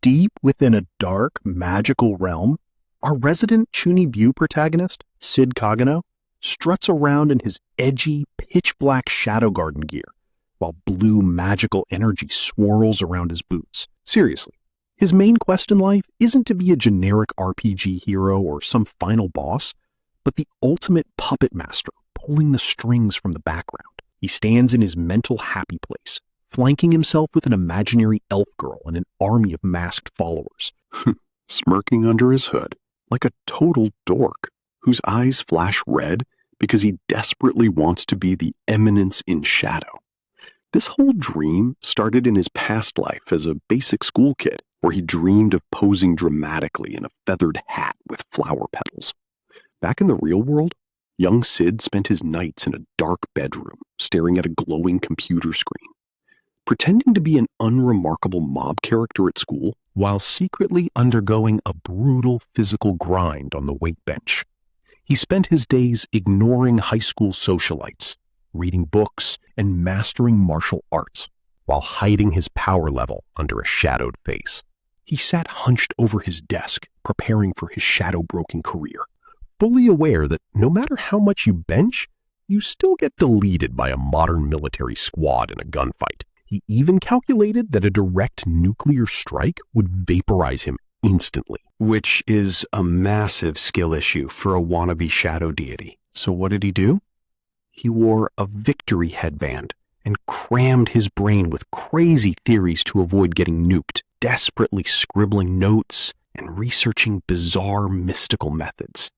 Deep within a dark, magical realm, our resident Chuni Bu protagonist, Cid Kagenou, struts around in his edgy, pitch-black Shadow Garden gear, while blue magical energy swirls around his boots. Seriously, his main quest in life isn't to be a generic RPG hero or some final boss, but the ultimate puppet master pulling the strings from the background. He stands in his mental happy place, flanking himself with an imaginary elf girl and an army of masked followers. Smirking under his hood, like a total dork, whose eyes flash red because he desperately wants to be the Eminence in shadow. This whole dream started in his past life as a basic school kid, where he dreamed of posing dramatically in a feathered hat with flower petals. Back in the real world, young Cid spent his nights in a dark bedroom, staring at a glowing computer screen, pretending to be an unremarkable mob character at school while secretly undergoing a brutal physical grind on the weight bench. He spent his days ignoring high school socialites, reading books, and mastering martial arts, while hiding his power level under a shadowed face. He sat hunched over his desk, preparing for his shadow-broken career, fully aware that no matter how much you bench, you still get deleted by a modern military squad in a gunfight. He even calculated that a direct nuclear strike would vaporize him instantly. Which is a massive skill issue for a wannabe shadow deity. So what did he do? He wore a victory headband and crammed his brain with crazy theories to avoid getting nuked, desperately scribbling notes and researching bizarre mystical methods.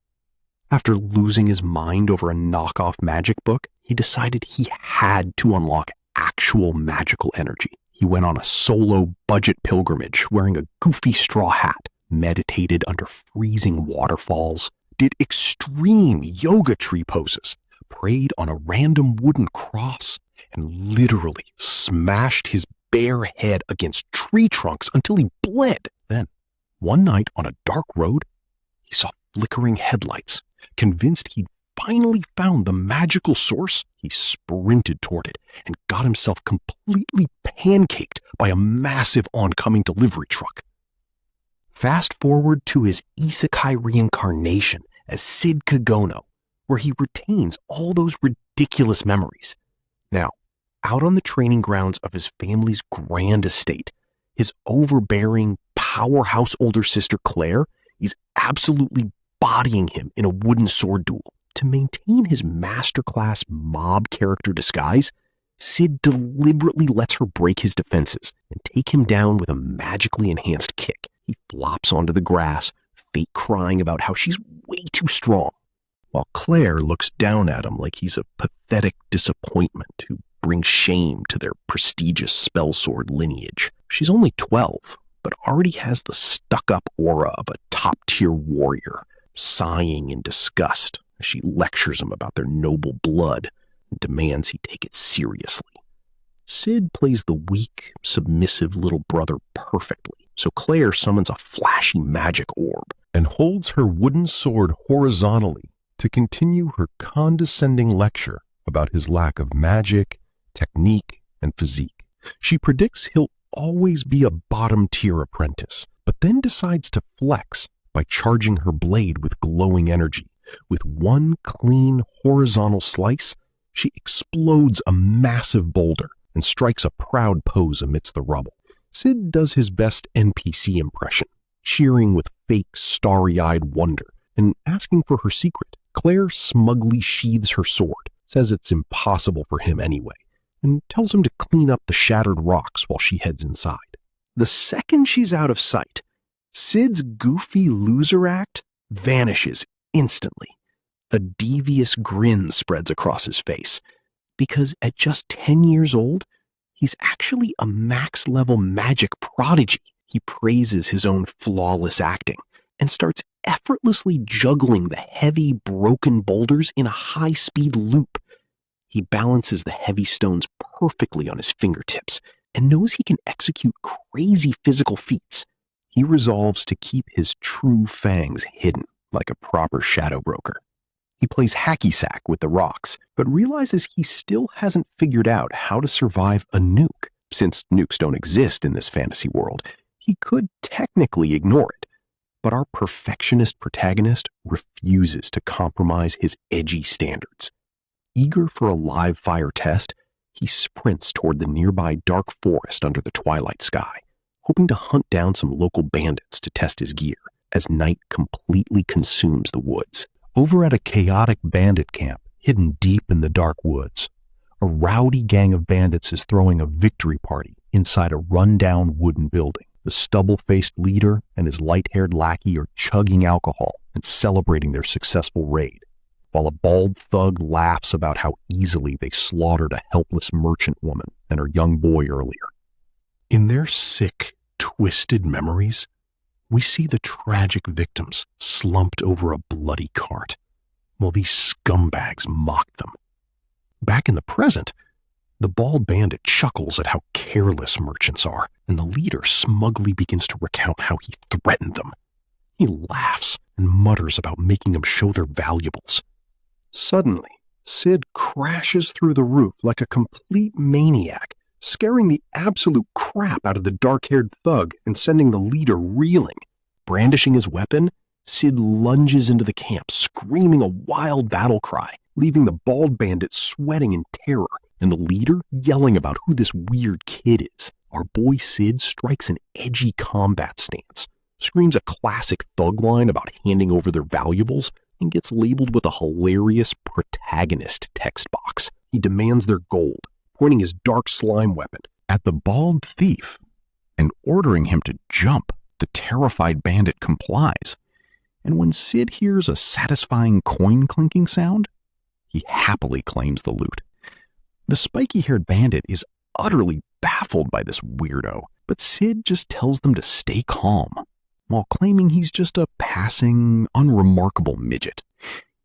After losing his mind over a knockoff magic book, he decided he had to unlock actual magical energy. He went on a solo budget pilgrimage wearing a goofy straw hat, meditated under freezing waterfalls, did extreme yoga tree poses, prayed on a random wooden cross, and literally smashed his bare head against tree trunks until he bled. Then, one night on a dark road, he saw flickering headlights. Convinced he'd finally found the magical source, he sprinted toward it and got himself completely pancaked by a massive oncoming delivery truck. Fast forward to his isekai reincarnation as Cid Kagenou, where he retains all those ridiculous memories. Now, out on the training grounds of his family's grand estate, his overbearing, powerhouse older sister Claire is absolutely bodying him in a wooden sword duel. To maintain his masterclass mob character disguise, Cid deliberately lets her break his defenses and take him down with a magically enhanced kick. He flops onto the grass, fake crying about how she's way too strong, while Claire looks down at him like he's a pathetic disappointment who brings shame to their prestigious spell sword lineage. She's only 12, but already has the stuck-up aura of a top-tier warrior, sighing in disgust as she lectures him about their noble blood and demands he take it seriously. Cid plays the weak, submissive little brother perfectly, so Claire summons a flashy magic orb and holds her wooden sword horizontally to continue her condescending lecture about his lack of magic, technique, and physique. She predicts he'll always be a bottom-tier apprentice, but then decides to flex by charging her blade with glowing energy. With one clean horizontal slice, she explodes a massive boulder and strikes a proud pose amidst the rubble. Cid does his best NPC impression, cheering with fake starry-eyed wonder and asking for her secret. Claire smugly sheathes her sword, says it's impossible for him anyway, and tells him to clean up the shattered rocks while she heads inside. The second she's out of sight, Cid's goofy loser act vanishes instantly. A devious grin spreads across his face, because at just 10 years old, he's actually a max-level magic prodigy. He praises his own flawless acting and starts effortlessly juggling the heavy, broken boulders in a high-speed loop. He balances the heavy stones perfectly on his fingertips and knows he can execute crazy physical feats. He resolves to keep his true fangs hidden like a proper shadow broker. He plays hacky-sack with the rocks, but realizes he still hasn't figured out how to survive a nuke. Since nukes don't exist in this fantasy world, he could technically ignore it, but our perfectionist protagonist refuses to compromise his edgy standards. Eager for a live fire test, he sprints toward the nearby dark forest under the twilight sky, hoping to hunt down some local bandits to test his gear as night completely consumes the woods. Over at a chaotic bandit camp hidden deep in the dark woods, a rowdy gang of bandits is throwing a victory party inside a run-down wooden building. The stubble-faced leader and his light-haired lackey are chugging alcohol and celebrating their successful raid, while a bald thug laughs about how easily they slaughtered a helpless merchant woman and her young boy earlier. In their sick, twisted memories, we see the tragic victims slumped over a bloody cart, while these scumbags mock them. Back in the present, the bald bandit chuckles at how careless merchants are, and the leader smugly begins to recount how he threatened them. He laughs and mutters about making them show their valuables. Suddenly, Cid crashes through the roof like a complete maniac, scaring the absolute crap out of the dark-haired thug and sending the leader reeling. Brandishing his weapon, Cid lunges into the camp, screaming a wild battle cry, leaving the bald bandit sweating in terror and the leader yelling about who this weird kid is. Our boy Cid strikes an edgy combat stance, screams a classic thug line about handing over their valuables, and gets labeled with a hilarious protagonist text box. He demands their gold, pointing his dark slime weapon At the bald thief and ordering him to jump. The terrified bandit complies, and when Cid hears a satisfying coin-clinking sound, he happily claims the loot. The spiky-haired bandit is utterly baffled by this weirdo, but Cid just tells them to stay calm, while claiming he's just a passing, unremarkable midget.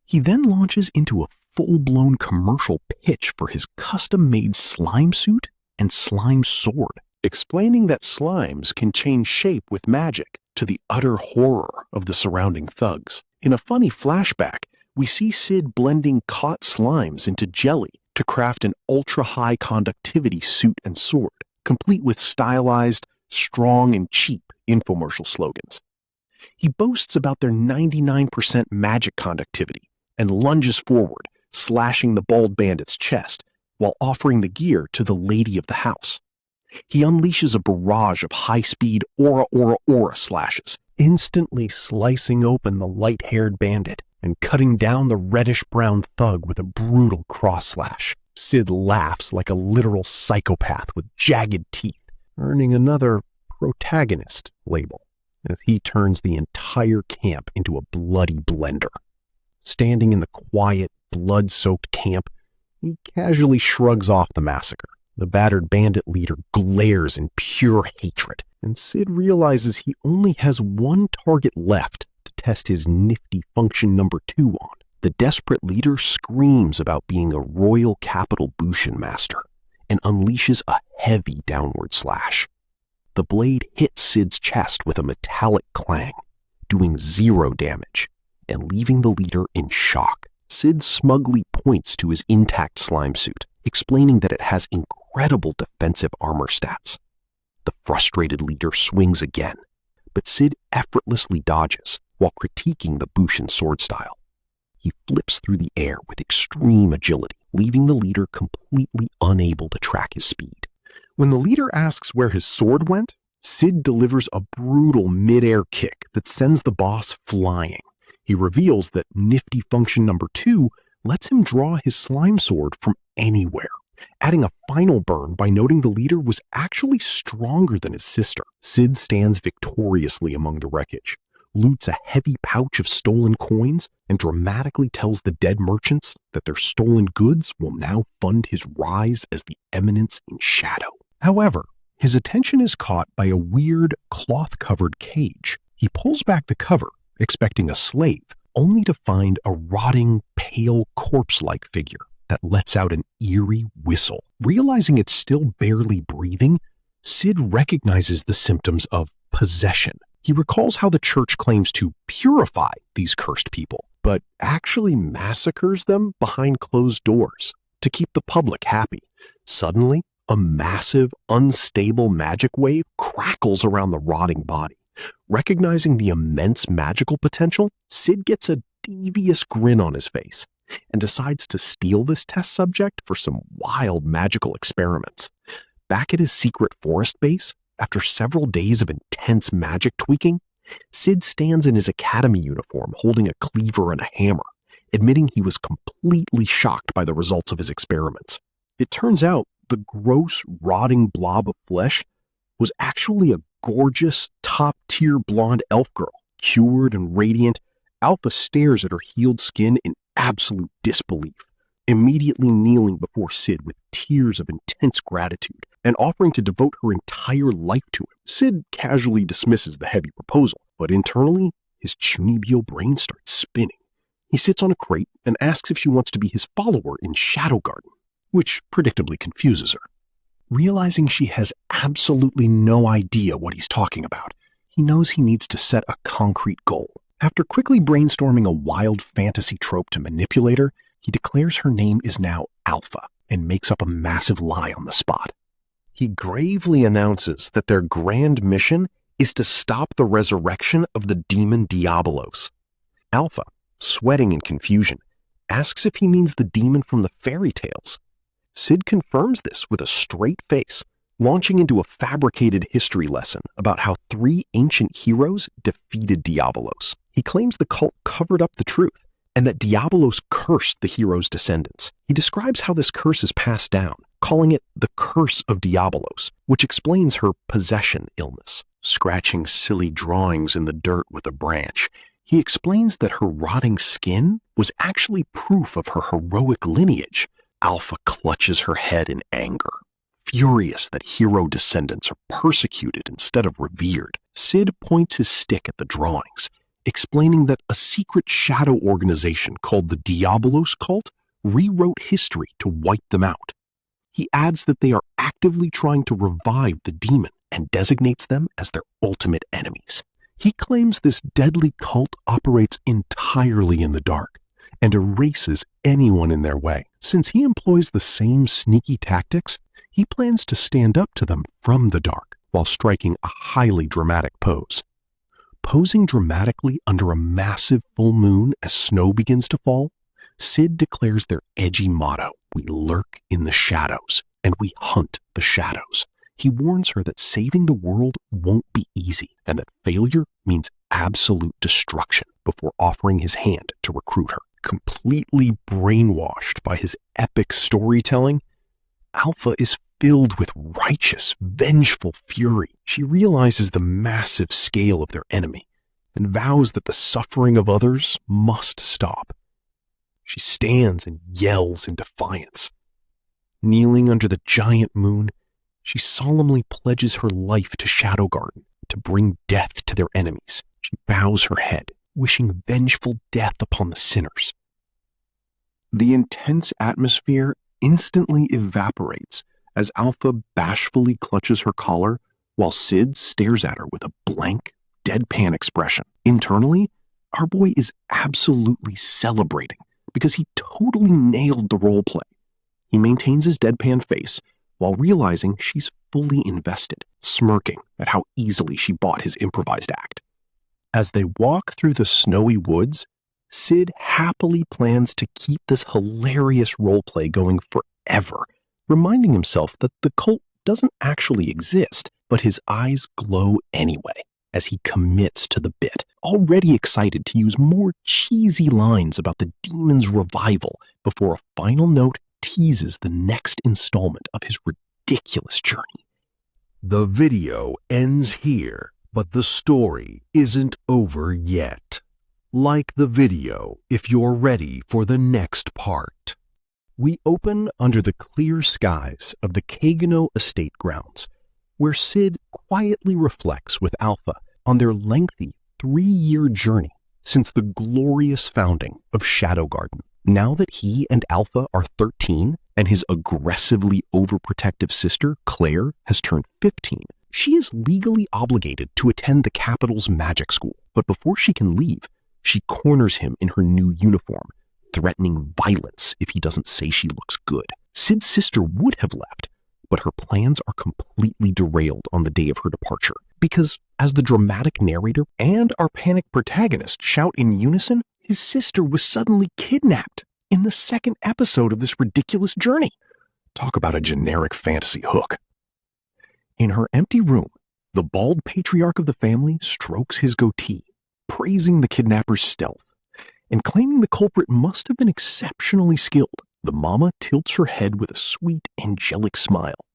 He then launches into a full-blown commercial pitch for his custom-made slime suit and slime sword, explaining that slimes can change shape with magic, to the utter horror of the surrounding thugs. In a funny flashback, we see Cid blending caught slimes into jelly to craft an ultra-high conductivity suit and sword, complete with stylized, strong and cheap infomercial slogans. He boasts about their 99% magic conductivity and lunges forward, slashing the bald bandit's chest while offering the gear to the lady of the house. He unleashes a barrage of high-speed aura slashes, instantly slicing open the light-haired bandit and cutting down the reddish-brown thug with a brutal cross-slash. Cid laughs like a literal psychopath with jagged teeth, earning another protagonist label as he turns the entire camp into a bloody blender. Standing in the quiet, blood-soaked camp, he casually shrugs off the massacre. The battered bandit leader glares in pure hatred, and Cid realizes he only has one target left to test his nifty function number 2 on. The desperate leader screams about being a royal capital Bushin master and unleashes a heavy downward slash. The blade hits Cid's chest with a metallic clang, doing 0 damage and leaving the leader in shock. Cid smugly points to his intact slime suit, explaining that it has incredible defensive armor stats. The frustrated leader swings again, but Cid effortlessly dodges while critiquing the Bushin sword style. He flips through the air with extreme agility, leaving the leader completely unable to track his speed. When the leader asks where his sword went, Cid delivers a brutal mid-air kick that sends the boss flying. He reveals that nifty function number 2 lets him draw his slime sword from anywhere, adding a final burn by noting the leader was actually stronger than his sister. Cid stands victoriously among the wreckage, loots a heavy pouch of stolen coins, and dramatically tells the dead merchants that their stolen goods will now fund his rise as the Eminence in shadow. However, his attention is caught by a weird, cloth-covered cage. He pulls back the cover, expecting a slave, only to find a rotting, pale, corpse-like figure that lets out an eerie whistle. Realizing it's still barely breathing, Cid recognizes the symptoms of possession. He recalls how the church claims to purify these cursed people, but actually massacres them behind closed doors to keep the public happy. Suddenly, a massive, unstable magic wave crackles around the rotting body, Recognizing the immense magical potential, Cid gets a devious grin on his face and decides to steal this test subject for some wild magical experiments. Back at his secret forest base, after several days of intense magic tweaking, Cid stands in his academy uniform holding a cleaver and a hammer, admitting he was completely shocked by the results of his experiments. It turns out the gross, rotting blob of flesh was actually a gorgeous, top-tier blonde elf girl. Cured and radiant, Alpha stares at her healed skin in absolute disbelief, immediately kneeling before Cid with tears of intense gratitude and offering to devote her entire life to him. Cid casually dismisses the heavy proposal, but internally, his Chunibyo brain starts spinning. He sits on a crate and asks if she wants to be his follower in Shadow Garden, which predictably confuses her. Realizing she has absolutely no idea what he's talking about, he knows he needs to set a concrete goal. After quickly brainstorming a wild fantasy trope to manipulate her, he declares her name is now Alpha and makes up a massive lie on the spot. He gravely announces that their grand mission is to stop the resurrection of the demon Diabolos. Alpha, sweating in confusion, asks if he means the demon from the fairy tales. Cid confirms this with a straight face, launching into a fabricated history lesson about how 3 ancient heroes defeated Diabolos. He claims the cult covered up the truth and that Diabolos cursed the heroes' descendants. He describes how this curse is passed down, calling it the curse of Diabolos, which explains her possession illness. Scratching silly drawings in the dirt with a branch, he explains that her rotting skin was actually proof of her heroic lineage. Alpha clutches her head in anger, furious that hero descendants are persecuted instead of revered. Cid points his stick at the drawings, explaining that a secret shadow organization called the Diabolos cult rewrote history to wipe them out. He adds that they are actively trying to revive the demon and designates them as their ultimate enemies. He claims this deadly cult operates entirely in the dark and erases anyone in their way. Since he employs the same sneaky tactics, he plans to stand up to them from the dark while striking a highly dramatic pose. Posing dramatically under a massive full moon as snow begins to fall, Cid declares their edgy motto, "We lurk in the shadows, and we hunt the shadows." He warns her that saving the world won't be easy, and that failure means absolute destruction, before offering his hand to recruit her. Completely brainwashed by his epic storytelling, Alpha is filled with righteous, vengeful fury. She realizes the massive scale of their enemy and vows that the suffering of others must stop. She stands and yells in defiance. Kneeling under the giant moon, she solemnly pledges her life to Shadow Garden to bring death to their enemies. She bows her head, wishing vengeful death upon the sinners. The intense atmosphere instantly evaporates as Alpha bashfully clutches her collar while Cid stares at her with a blank, deadpan expression. Internally, our boy is absolutely celebrating because he totally nailed the role play. He maintains his deadpan face while realizing she's fully invested, smirking at how easily she bought his improvised act. As they walk through the snowy woods, Cid happily plans to keep this hilarious roleplay going forever, reminding himself that the cult doesn't actually exist, but his eyes glow anyway as he commits to the bit, already excited to use more cheesy lines about the demon's revival before a final note teases the next installment of his ridiculous journey. The video ends here, but the story isn't over yet. Like the video if you're ready for the next part. We open under the clear skies of the Kagenou estate grounds, where Cid quietly reflects with Alpha on their lengthy 3-year journey since the glorious founding of Shadow Garden. Now that he and Alpha are 13 and his aggressively overprotective sister, Claire, has turned 15, she is legally obligated to attend the capital's magic school. But before she can leave, she corners him in her new uniform, threatening violence if he doesn't say she looks good. Cid's sister would have left, But her plans are completely derailed on the day of her departure, because as the dramatic narrator and our panicked protagonist shout in unison, his sister was suddenly kidnapped in the second episode of this ridiculous journey. Talk about a generic fantasy hook. In her empty room, the bald patriarch of the family strokes his goatee, praising the kidnapper's stealth, and claiming the culprit must have been exceptionally skilled. The mama tilts her head with a sweet, angelic smile,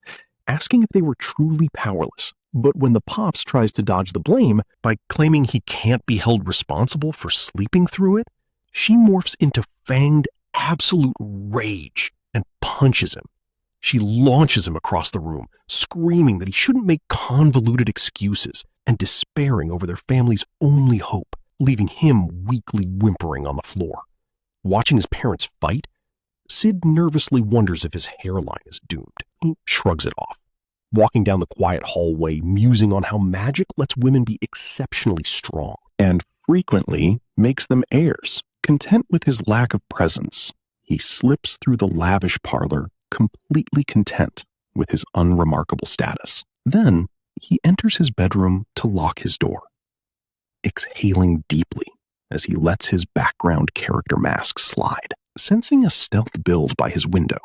asking if they were truly powerless. But when the pops tries to dodge the blame by claiming he can't be held responsible for sleeping through it, she morphs into fanged absolute rage and punches him. She launches him across the room, screaming that he shouldn't make convoluted excuses and despairing over their family's only hope, leaving him weakly whimpering on the floor. Watching his parents fight, Cid nervously wonders if his hairline is doomed. He shrugs it off, walking down the quiet hallway, musing on how magic lets women be exceptionally strong and frequently makes them heirs. Content with his lack of presence, he slips through the lavish parlor, completely content with his unremarkable status. Then he enters his bedroom to lock his door, exhaling deeply as he lets his background character mask slide. Sensing a stealth build by his window,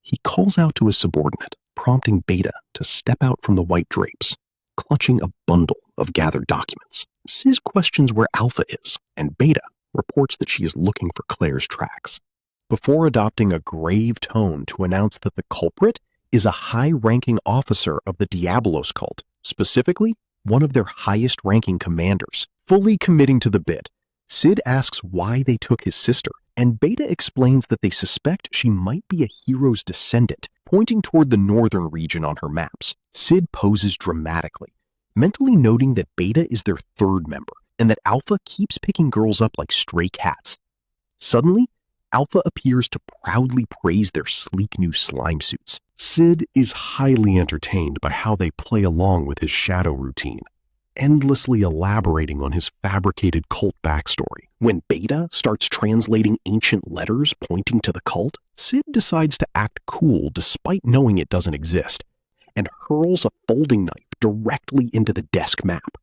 he calls out to his subordinate, prompting Beta to step out from the white drapes, clutching a bundle of gathered documents. Cid questions where Alpha is, and Beta reports that she is looking for Claire's tracks, before adopting a grave tone to announce that the culprit is a high-ranking officer of the Diabolos cult, specifically one of their highest-ranking commanders. Fully committing to the bit, Cid asks why they took his sister, and Beta explains that they suspect she might be a hero's descendant, pointing toward the northern region on her maps. Cid poses dramatically, mentally noting that Beta is their third member, and that Alpha keeps picking girls up like stray cats. Suddenly, Alpha appears to proudly praise their sleek new slime suits. Cid is highly entertained by how they play along with his shadow routine, endlessly elaborating on his fabricated cult backstory. When Beta starts translating ancient letters pointing to the cult, Cid decides to act cool despite knowing it doesn't exist, and hurls a folding knife directly into the desk map.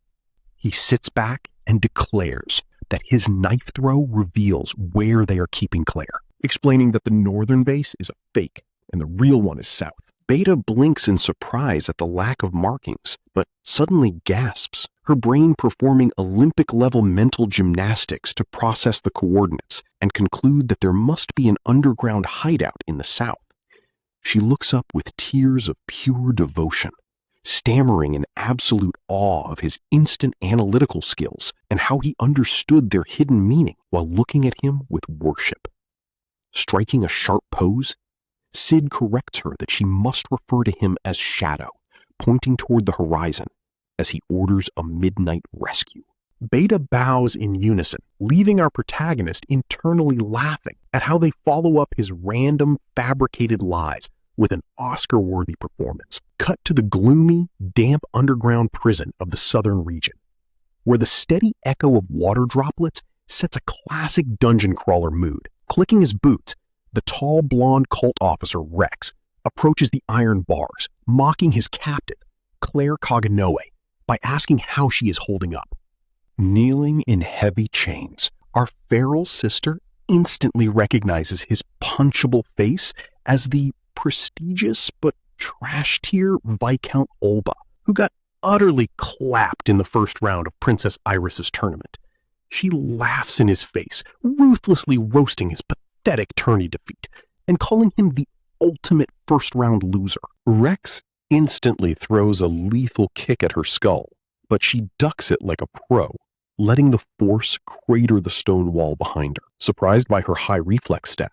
He sits back and declares that his knife throw reveals where they are keeping Claire, explaining that the northern base is a fake and the real one is south. Beta blinks in surprise at the lack of markings, but suddenly gasps, her brain performing Olympic-level mental gymnastics to process the coordinates and conclude that there must be an underground hideout in the south. She looks up with tears of pure devotion, stammering in absolute awe of his instant analytical skills and how he understood their hidden meaning while looking at him with worship. Striking a sharp pose, Cid corrects her that she must refer to him as Shadow, pointing toward the horizon as he orders a midnight rescue. Beta bows in unison, leaving our protagonist internally laughing at how they follow up his random, fabricated lies with an Oscar-worthy performance. Cut to the gloomy, damp underground prison of the southern region, where the steady echo of water droplets sets a classic dungeon crawler mood. Clicking his boots, the tall, blonde cult officer Rex approaches the iron bars, mocking his captain, Cid Kagenou, by asking how she is holding up. Kneeling in heavy chains, our feral sister instantly recognizes his punchable face as the prestigious but trash-tier Viscount Olba, who got utterly clapped in the first round of Princess Iris's tournament. She laughs in his face, ruthlessly roasting his pathetic tourney defeat and calling him the ultimate first-round loser. Rex instantly throws a lethal kick at her skull, but she ducks it like a pro, letting the force crater the stone wall behind her. Surprised by her high reflex stat,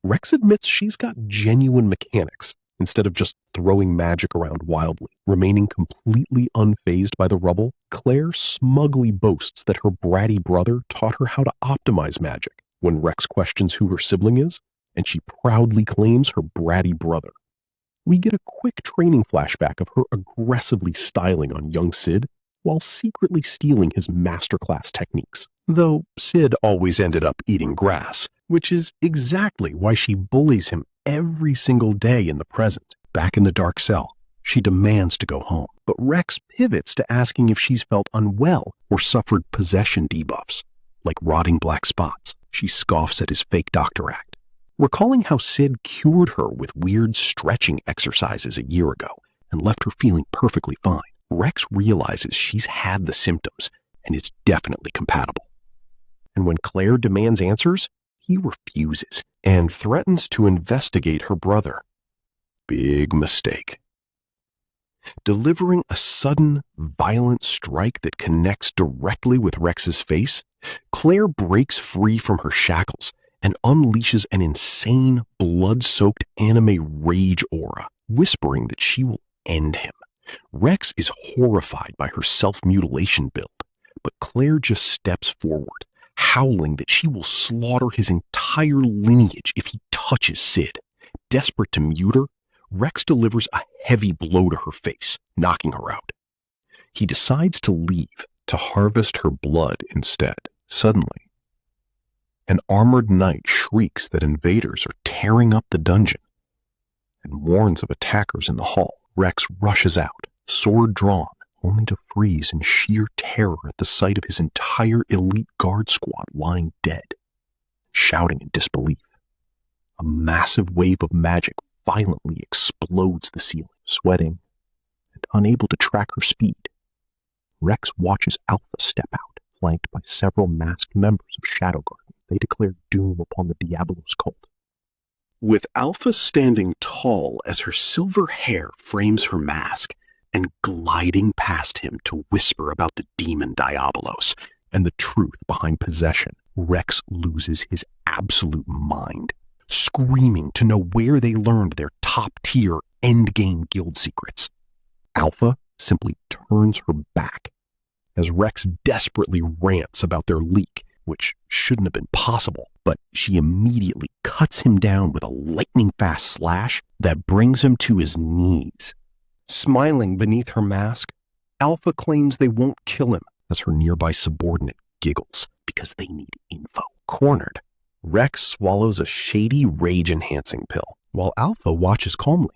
Rex admits she's got genuine mechanics instead of just throwing magic around wildly. Remaining completely unfazed by the rubble, Claire smugly boasts that her bratty brother taught her how to optimize magic when Rex questions who her sibling is, and she proudly claims her bratty brother. We get a quick training flashback of her aggressively styling on young Cid while secretly stealing his masterclass techniques. Though Cid always ended up eating grass, which is exactly why she bullies him every single day in the present. back in the dark cell. She demands to go home, but Rex pivots to asking if she's felt unwell or suffered possession debuffs, like rotting black spots. She scoffs at his fake doctor act. Recalling how Cid cured her with weird stretching exercises a year ago and left her feeling perfectly fine, Rex realizes she's had the symptoms and is definitely compatible. And when Claire demands answers, he refuses and threatens to investigate her brother. Big mistake. Delivering a sudden, violent strike that connects directly with Rex's face, Claire breaks free from her shackles and unleashes an insane, blood-soaked anime rage aura, whispering that she will end him. Rex is horrified by her self-mutilation build, but Claire just steps forward, howling that she will slaughter his entire lineage if he touches Cid. Desperate to mute her, Rex delivers a heavy blow to her face, knocking her out. He decides to leave to harvest her blood instead. Suddenly, an armored knight shrieks that invaders are tearing up the dungeon and warns of attackers in the hall. Rex rushes out, sword drawn, only to freeze in sheer terror at the sight of his entire elite guard squad lying dead, shouting in disbelief. A massive wave of magic violently explodes the ceiling. Sweating and unable to track her speed, Rex watches Alpha step out, flanked by several masked members of Shadow Garden. They declare doom upon the Diabolos cult. With Alpha standing tall as her silver hair frames her mask and gliding past him to whisper about the demon Diabolos and the truth behind possession, Rex loses his absolute mind, screaming to know where they learned their top-tier endgame guild secrets. Alpha simply turns her back as Rex desperately rants about their leak, which shouldn't have been possible, but she immediately cuts him down with a lightning-fast slash that brings him to his knees. Smiling beneath her mask, Alpha claims they won't kill him as her nearby subordinate giggles because they need info. Cornered, Rex swallows a shady rage-enhancing pill, while Alpha watches calmly,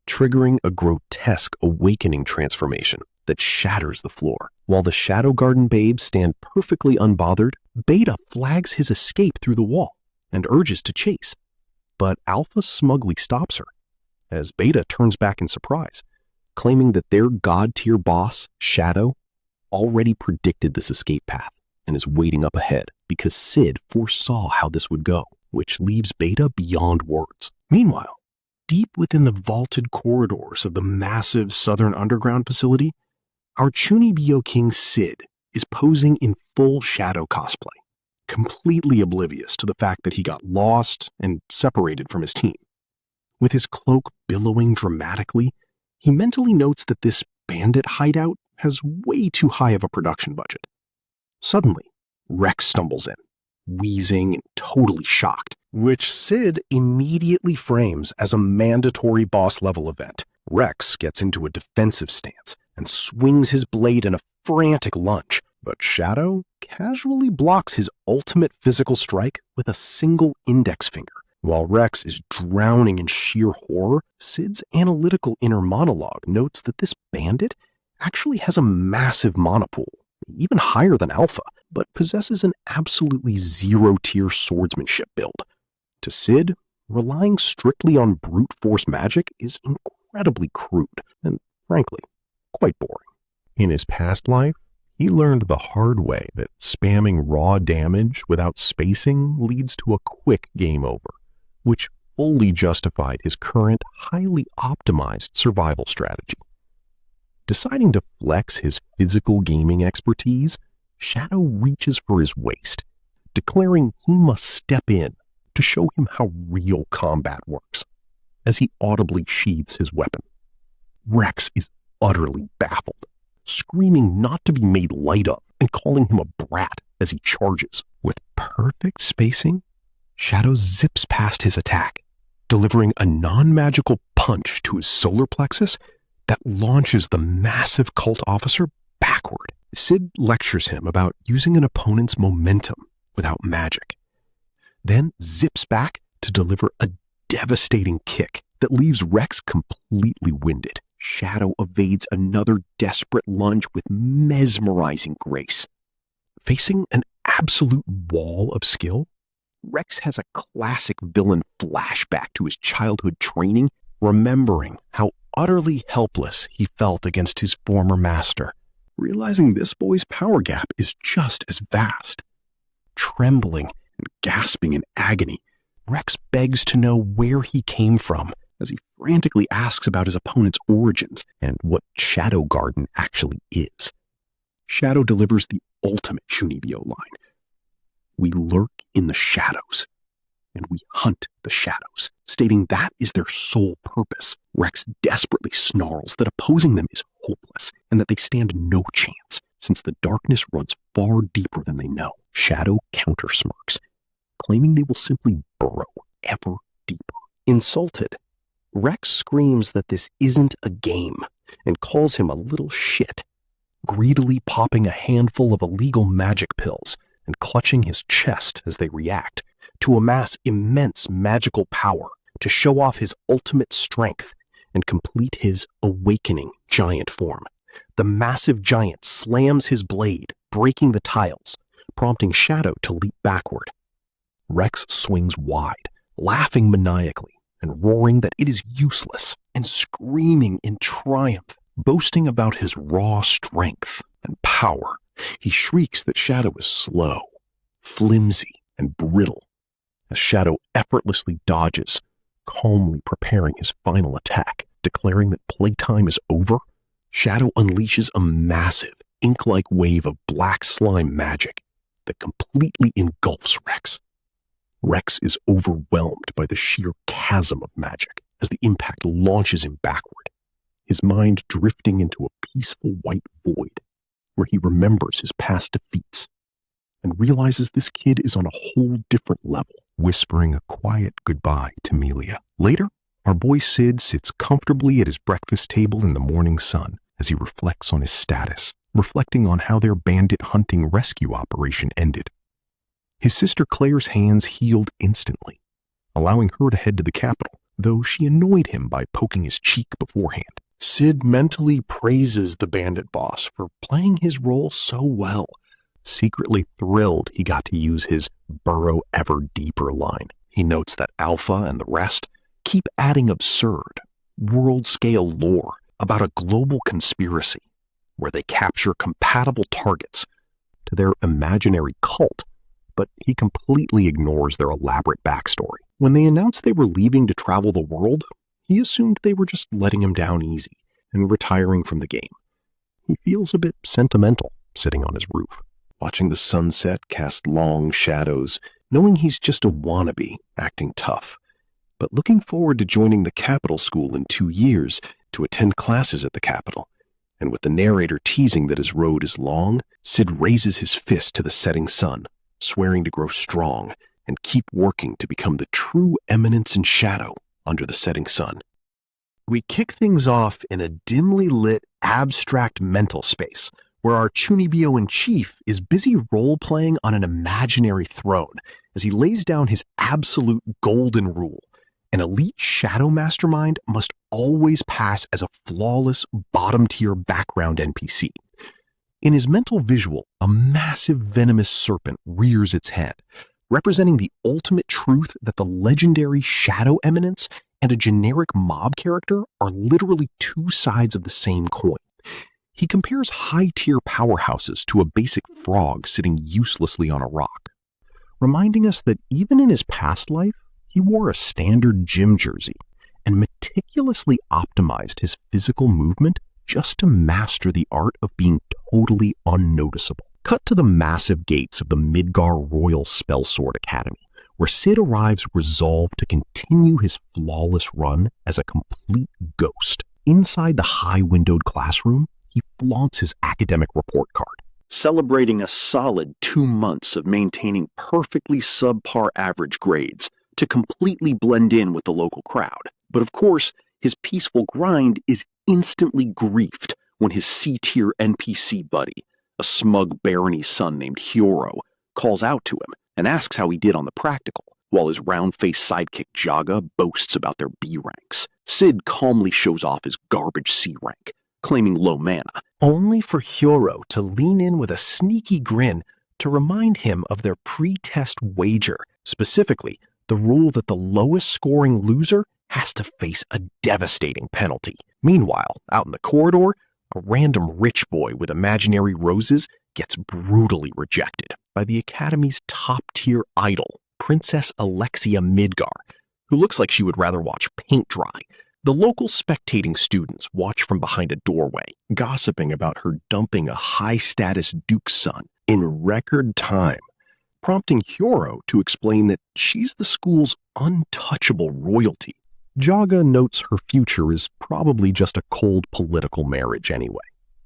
triggering a grotesque awakening transformation that shatters the floor. While the Shadow Garden babes stand perfectly unbothered, Beta flags his escape through the wall and urges to chase. But Alpha smugly stops her, as Beta turns back in surprise, claiming that their god-tier boss, Shadow, already predicted this escape path and is waiting up ahead because Cid foresaw how this would go, which leaves Beta beyond words. Meanwhile, deep within the vaulted corridors of the massive Southern Underground facility, our Chunibyo King Cid is posing in full Shadow cosplay, completely oblivious to the fact that he got lost and separated from his team. With his cloak billowing dramatically, he mentally notes that this bandit hideout has way too high of a production budget. Suddenly, Rex stumbles in, wheezing and totally shocked, which Cid immediately frames as a mandatory boss-level event. Rex gets into a defensive stance and swings his blade in a frantic lunge, but Shadow casually blocks his ultimate physical strike with a single index finger. While Rex is drowning in sheer horror, Cid's analytical inner monologue notes that this bandit actually has a massive mana pool, even higher than Alpha, but possesses an absolutely zero-tier swordsmanship build. To Cid, relying strictly on brute force magic is incredibly crude and, frankly, quite boring. In his past life, he learned the hard way that spamming raw damage without spacing leads to a quick game over, which fully justified his current highly optimized survival strategy. Deciding to flex his physical gaming expertise, Shadow reaches for his waist, declaring he must step in to show him how real combat works, as he audibly sheathes his weapon. Rex is utterly baffled, screaming not to be made light of and calling him a brat as he charges. With perfect spacing, Shadow zips past his attack, delivering a non-magical punch to his solar plexus that launches the massive cult officer backward. Cid lectures him about using an opponent's momentum without magic, then zips back to deliver a devastating kick that leaves Rex completely winded. Shadow evades another desperate lunge with mesmerizing grace. Facing an absolute wall of skill, Rex has a classic villain flashback to his childhood training, remembering how utterly helpless he felt against his former master, realizing this boy's power gap is just as vast. Trembling and gasping in agony, Rex begs to know where he came from as he frantically asks about his opponent's origins and what Shadow Garden actually is. Shadow delivers the ultimate Chunibyo line. We lurk in the shadows, and we hunt the shadows, stating that is their sole purpose. Rex desperately snarls that opposing them is hopeless and that they stand no chance, since the darkness runs far deeper than they know. Shadow countersmirks, claiming they will simply burrow ever deeper. Insulted, Rex screams that this isn't a game and calls him a little shit, greedily popping a handful of illegal magic pills and clutching his chest as they react, to amass immense magical power to show off his ultimate strength and complete his awakening giant form. The massive giant slams his blade, breaking the tiles, prompting Shadow to leap backward. Rex swings wide, laughing maniacally and roaring that it is useless, and screaming in triumph, boasting about his raw strength and power. He shrieks that Shadow is slow, flimsy, and brittle, as Shadow effortlessly dodges, calmly preparing his final attack, declaring that playtime is over. Shadow unleashes a massive, ink-like wave of black slime magic that completely engulfs Rex. Rex is overwhelmed by the sheer chasm of magic as the impact launches him backward, his mind drifting into a peaceful white void where he remembers his past defeats and realizes this kid is on a whole different level, whispering a quiet goodbye to Melia. Later, our boy Cid sits comfortably at his breakfast table in the morning sun as he reflects on his status, reflecting on how their bandit hunting rescue operation ended. His sister Claire's hands healed instantly, allowing her to head to the capital, though she annoyed him by poking his cheek beforehand. Cid mentally praises the bandit boss for playing his role so well, secretly thrilled he got to use his burrow ever deeper line. He notes that Alpha and the rest keep adding absurd, world-scale lore about a global conspiracy where they capture compatible targets to their imaginary cult, but he completely ignores their elaborate backstory. When they announced they were leaving to travel the world, he assumed they were just letting him down easy and retiring from the game. He feels a bit sentimental sitting on his roof, watching the sunset cast long shadows, knowing he's just a wannabe acting tough, but looking forward to joining the Capital School in 2 years to attend classes at the Capital. And with the narrator teasing that his road is long, Cid raises his fist to the setting sun, swearing to grow strong and keep working to become the true Eminence in Shadow under the setting sun. We kick things off in a dimly lit, abstract mental space where our Chunibyo-in-Chief is busy role-playing on an imaginary throne as he lays down his absolute golden rule. An elite shadow mastermind must always pass as a flawless, bottom-tier background NPC. In his mental visual, a massive venomous serpent rears its head, representing the ultimate truth that the legendary Shadow Eminence and a generic mob character are literally two sides of the same coin. He compares high-tier powerhouses to a basic frog sitting uselessly on a rock, reminding us that even in his past life, he wore a standard gym jersey and meticulously optimized his physical movement just to master the art of being totally unnoticeable. Cut to the massive gates of the Midgar Royal Spellsword Academy, where Cid arrives resolved to continue his flawless run as a complete ghost. Inside the high-windowed classroom, he flaunts his academic report card, celebrating a solid 2 months of maintaining perfectly subpar average grades to completely blend in with the local crowd. But of course, his peaceful grind is instantly griefed when his C-tier NPC buddy, a smug barony son named Hyoro, calls out to him and asks how he did on the practical. while his round-faced sidekick Jaga boasts about their B ranks. Cid calmly shows off his garbage C rank, claiming low mana, only for Hyoro to lean in with a sneaky grin to remind him of their pre-test wager, specifically the rule that the lowest scoring loser has to face a devastating penalty. Meanwhile, out in the corridor, a random rich boy with imaginary roses gets brutally rejected by the Academy's top-tier idol, Princess Alexia Midgar, who looks like she would rather watch paint dry. The local spectating students watch from behind a doorway, gossiping about her dumping a high-status duke's son in record time, prompting Hyoro to explain that she's the school's untouchable royalty. Jaga notes her future is probably just a cold political marriage anyway,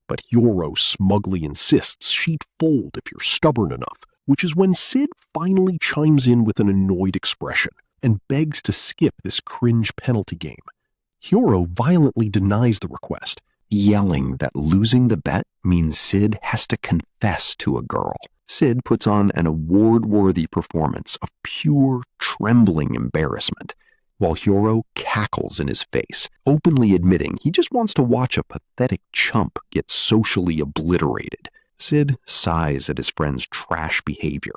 but Hyoro smugly insists she'd fold if you're stubborn enough, which is when Cid finally chimes in with an annoyed expression and begs to skip this cringe penalty game. Hyoro violently denies the request, yelling that losing the bet means Cid has to confess to a girl. Cid puts on an award-worthy performance of pure, trembling embarrassment, while Hyoro cackles in his face, openly admitting he just wants to watch a pathetic chump get socially obliterated. Cid sighs at his friend's trash behavior,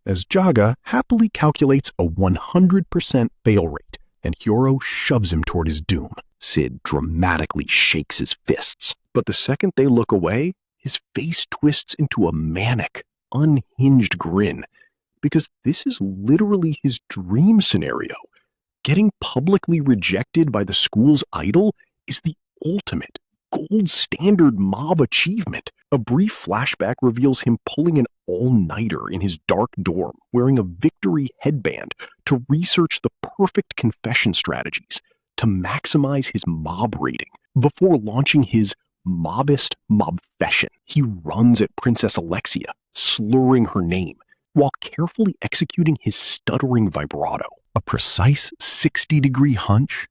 as Jaga happily calculates a 100% fail rate, and Hyoro shoves him toward his doom. Cid dramatically shakes his fists, but the second they look away, his face twists into a manic, unhinged grin, because this is literally his dream scenario. Getting publicly rejected by the school's idol is the ultimate, gold standard mob achievement. A brief flashback reveals him pulling an all-nighter in his dark dorm, wearing a victory headband to research the perfect confession strategies to maximize his mob rating before launching his mobbist mobfession. He runs at Princess Alexia, slurring her name, while carefully executing his stuttering vibrato. A precise 60-degree hunch,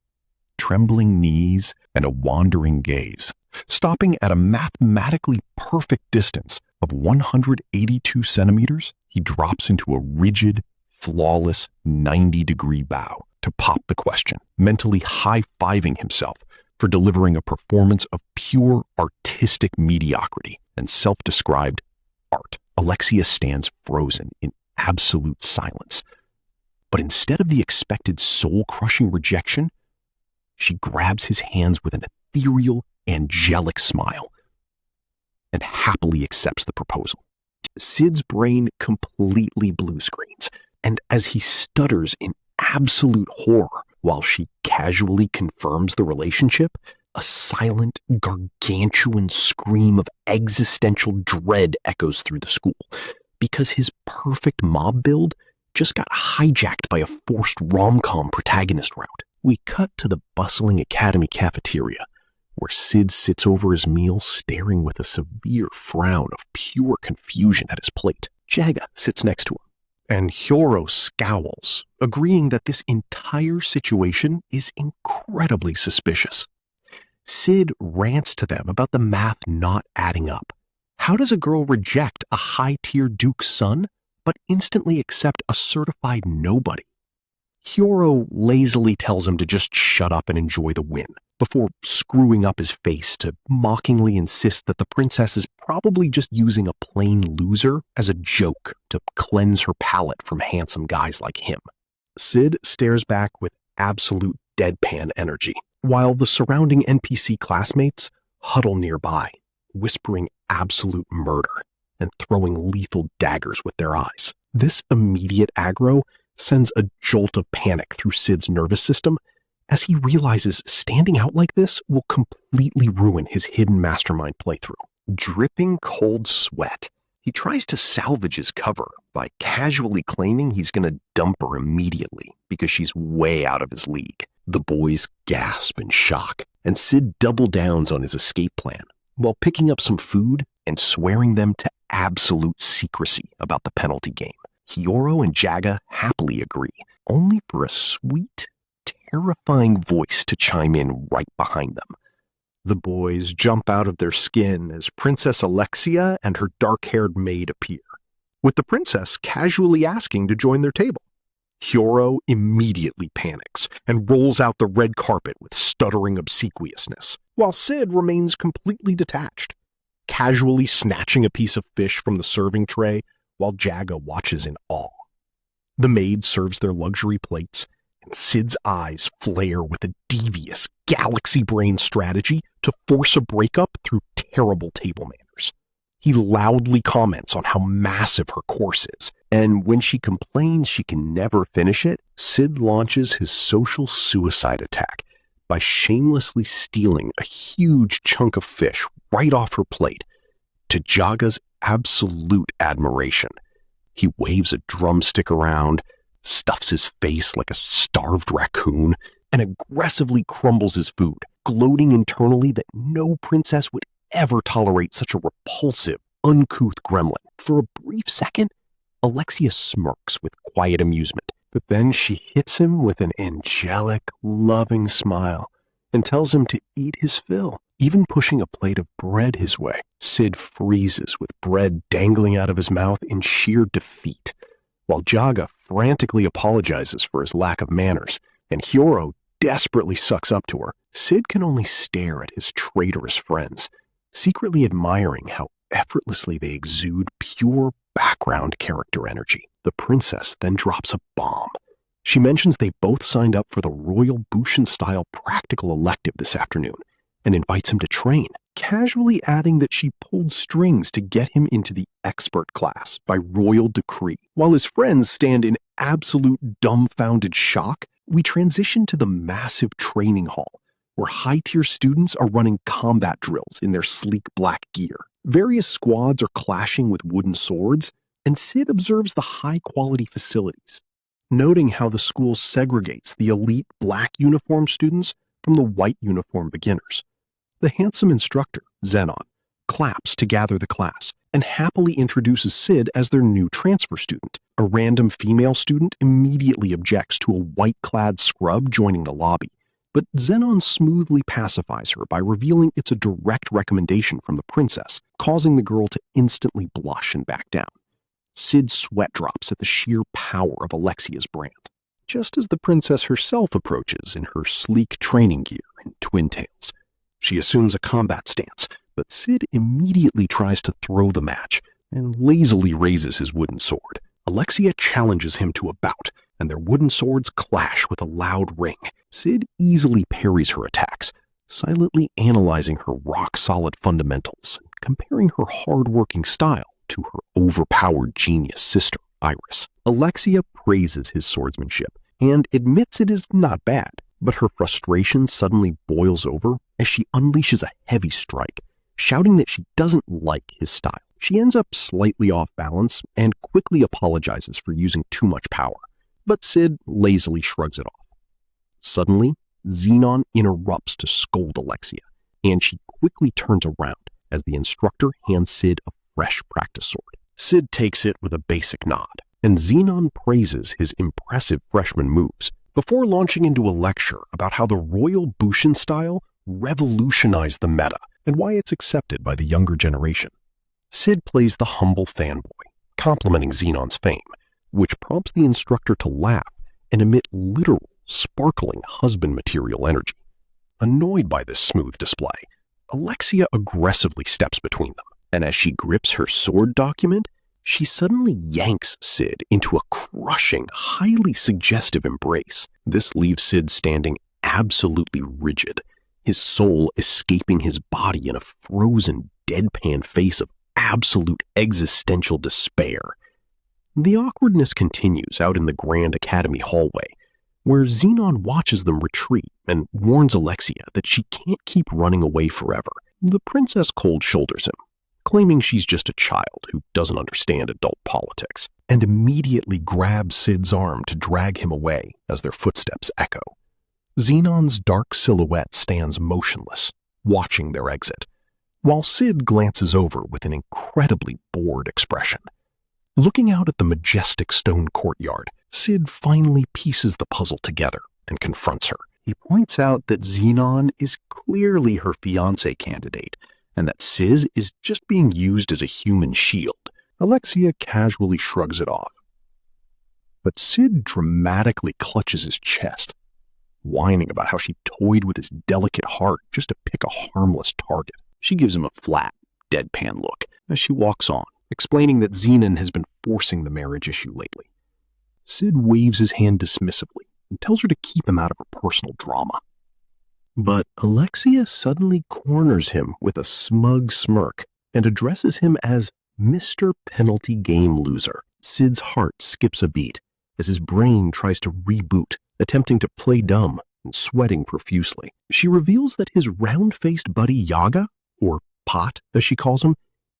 trembling knees, and a wandering gaze, stopping at a mathematically perfect distance of 182 centimeters, he drops into a rigid, flawless 90-degree bow to pop the question, mentally high-fiving himself for delivering a performance of pure artistic mediocrity and self-described art. Alexia stands frozen in absolute silence. But instead of the expected soul-crushing rejection, she grabs his hands with an ethereal, angelic smile and happily accepts the proposal. Cid's brain completely blue screens, and as he stutters in absolute horror while she casually confirms the relationship, a silent, gargantuan scream of existential dread echoes through the school, because his perfect mob build just got hijacked by a forced rom-com protagonist route. We cut to the bustling academy cafeteria, where Cid sits over his meal staring with a severe frown of pure confusion at his plate. Jaga sits next to him, and Hyoro scowls, agreeing that this entire situation is incredibly suspicious. Cid rants to them about the math not adding up. How does a girl reject a high-tier duke's son, but instantly accept a certified nobody? Hyoro lazily tells him to just shut up and enjoy the win, before screwing up his face to mockingly insist that the princess is probably just using a plain loser as a joke to cleanse her palate from handsome guys like him. Cid stares back with absolute deadpan energy, while the surrounding NPC classmates huddle nearby, whispering absolute murder and throwing lethal daggers with their eyes. This immediate aggro sends a jolt of panic through Cid's nervous system as he realizes standing out like this will completely ruin his hidden mastermind playthrough. Dripping cold sweat, he tries to salvage his cover by casually claiming he's going to dump her immediately because she's way out of his league. The boys gasp in shock, and Cid double downs on his escape plan while picking up some food and swearing them to absolute secrecy about the penalty game. Hyoro and Jaga happily agree, only for a sweet, terrifying voice to chime in right behind them. The boys jump out of their skin as Princess Alexia and her dark-haired maid appear, with the princess casually asking to join their table. Hyoro immediately panics and rolls out the red carpet with stuttering obsequiousness, while Cid remains completely detached, casually snatching a piece of fish from the serving tray while Jaga watches in awe. The maid serves their luxury plates, and Cid's eyes flare with a devious, galaxy-brain strategy to force a breakup through terrible table manners. He loudly comments on how massive her course is, and when she complains she can never finish it, Cid launches his social suicide attack by shamelessly stealing a huge chunk of fish right off her plate, to Jaga's absolute admiration. He waves a drumstick around, stuffs his face like a starved raccoon, and aggressively crumbles his food, gloating internally that no princess would ever tolerate such a repulsive, uncouth gremlin. For a brief second, Alexia smirks with quiet amusement, but then she hits him with an angelic, loving smile and tells him to eat his fill, even pushing a plate of bread his way. Cid freezes with bread dangling out of his mouth in sheer defeat, while Jaga frantically apologizes for his lack of manners, and Hyoro desperately sucks up to her. Cid can only stare at his traitorous friends, secretly admiring how effortlessly they exude pure background character energy. The princess then drops a bomb. She mentions they both signed up for the Royal Bushin-style practical elective this afternoon and invites him to train, casually adding that she pulled strings to get him into the expert class by royal decree. While his friends stand in absolute dumbfounded shock, we transition to the massive training hall, where high-tier students are running combat drills in their sleek black gear. Various squads are clashing with wooden swords, and Cid observes the high-quality facilities, noting how the school segregates the elite black uniform students from the white uniform beginners. The handsome instructor, Zenon, claps to gather the class and happily introduces Cid as their new transfer student. A random female student immediately objects to a white-clad scrub joining the lobby, but Zenon smoothly pacifies her by revealing it's a direct recommendation from the princess, causing the girl to instantly blush and back down. Cid sweat drops at the sheer power of Alexia's brand, just as the princess herself approaches in her sleek training gear and twin tails. She assumes a combat stance, but Cid immediately tries to throw the match and lazily raises his wooden sword. Alexia challenges him to a bout, and their wooden swords clash with a loud ring. Cid easily parries her attacks, silently analyzing her rock-solid fundamentals and comparing her hard-working style to her overpowered genius sister, Iris. Alexia praises his swordsmanship and admits it is not bad, but her frustration suddenly boils over as she unleashes a heavy strike, shouting that she doesn't like his style. She ends up slightly off balance and quickly apologizes for using too much power, but Cid lazily shrugs it off. Suddenly, Zenon interrupts to scold Alexia, and she quickly turns around as the instructor hands Cid a fresh practice sword. Cid takes it with a basic nod, and Zenon praises his impressive freshman moves before launching into a lecture about how the Royal Bushin style revolutionized the meta and why it's accepted by the younger generation. Cid plays the humble fanboy, complimenting Zenon's fame, which prompts the instructor to laugh and emit literal, sparkling husband material energy. Annoyed by this smooth display, Alexia aggressively steps between them, and as she grips her sword document, she suddenly yanks Cid into a crushing, highly suggestive embrace. This leaves Cid standing absolutely rigid, his soul escaping his body in a frozen, deadpan face of absolute existential despair. The awkwardness continues out in the Grand Academy hallway, where Zenon watches them retreat and warns Alexia that she can't keep running away forever. The princess cold shoulders him, claiming she's just a child who doesn't understand adult politics, and immediately grabs Cid's arm to drag him away as their footsteps echo. Zenon's dark silhouette stands motionless, watching their exit, while Cid glances over with an incredibly bored expression. Looking out at the majestic stone courtyard, Cid finally pieces the puzzle together and confronts her. He points out that Zenon is clearly her fiancé candidate, and that Cid is just being used as a human shield. Alexia casually shrugs it off. but Cid dramatically clutches his chest, whining about how she toyed with his delicate heart just to pick a harmless target. She gives him a flat, deadpan look as she walks on, explaining that Zenon has been forcing the marriage issue lately. Cid waves his hand dismissively and tells her to keep him out of her personal drama. But Alexia suddenly corners him with a smug smirk and addresses him as Mr. Penalty Game Loser. Cid's heart skips a beat as his brain tries to reboot, attempting to play dumb and sweating profusely. She reveals that his round-faced buddy Yaga, or Pot as she calls him,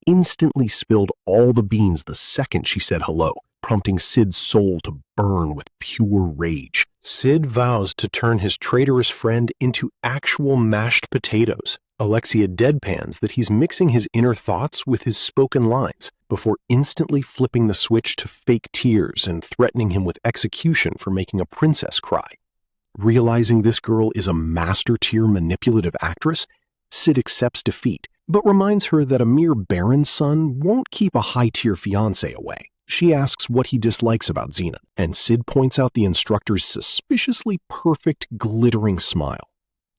instantly spilled all the beans the second she said hello, prompting Cid's soul to burn with pure rage. Cid vows to turn his traitorous friend into actual mashed potatoes. Alexia deadpans that he's mixing his inner thoughts with his spoken lines before instantly flipping the switch to fake tears and threatening him with execution for making a princess cry. Realizing this girl is a master-tier manipulative actress, Cid accepts defeat, but reminds her that a mere baron's son won't keep a high-tier fiancé away. She asks what he dislikes about Zenon, and Cid points out the instructor's suspiciously perfect, glittering smile.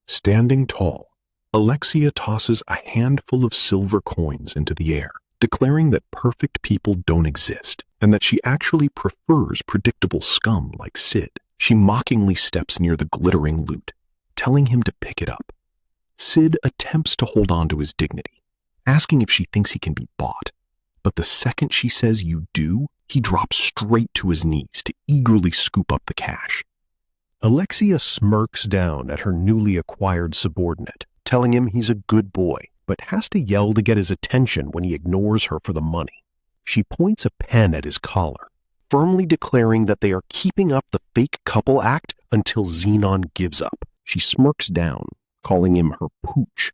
Standing tall, Alexia tosses a handful of silver coins into the air, declaring that perfect people don't exist, and that she actually prefers predictable scum like Cid. She mockingly steps near the glittering loot, telling him to pick it up. Cid attempts to hold on to his dignity, asking if she thinks he can be bought. But the second she says you do, he drops straight to his knees to eagerly scoop up the cash. Alexia smirks down at her newly acquired subordinate, telling him he's a good boy, but has to yell to get his attention when he ignores her for the money. She points a pen at his collar, firmly declaring that they are keeping up the fake couple act until Zenon gives up. She smirks down, calling him her pooch,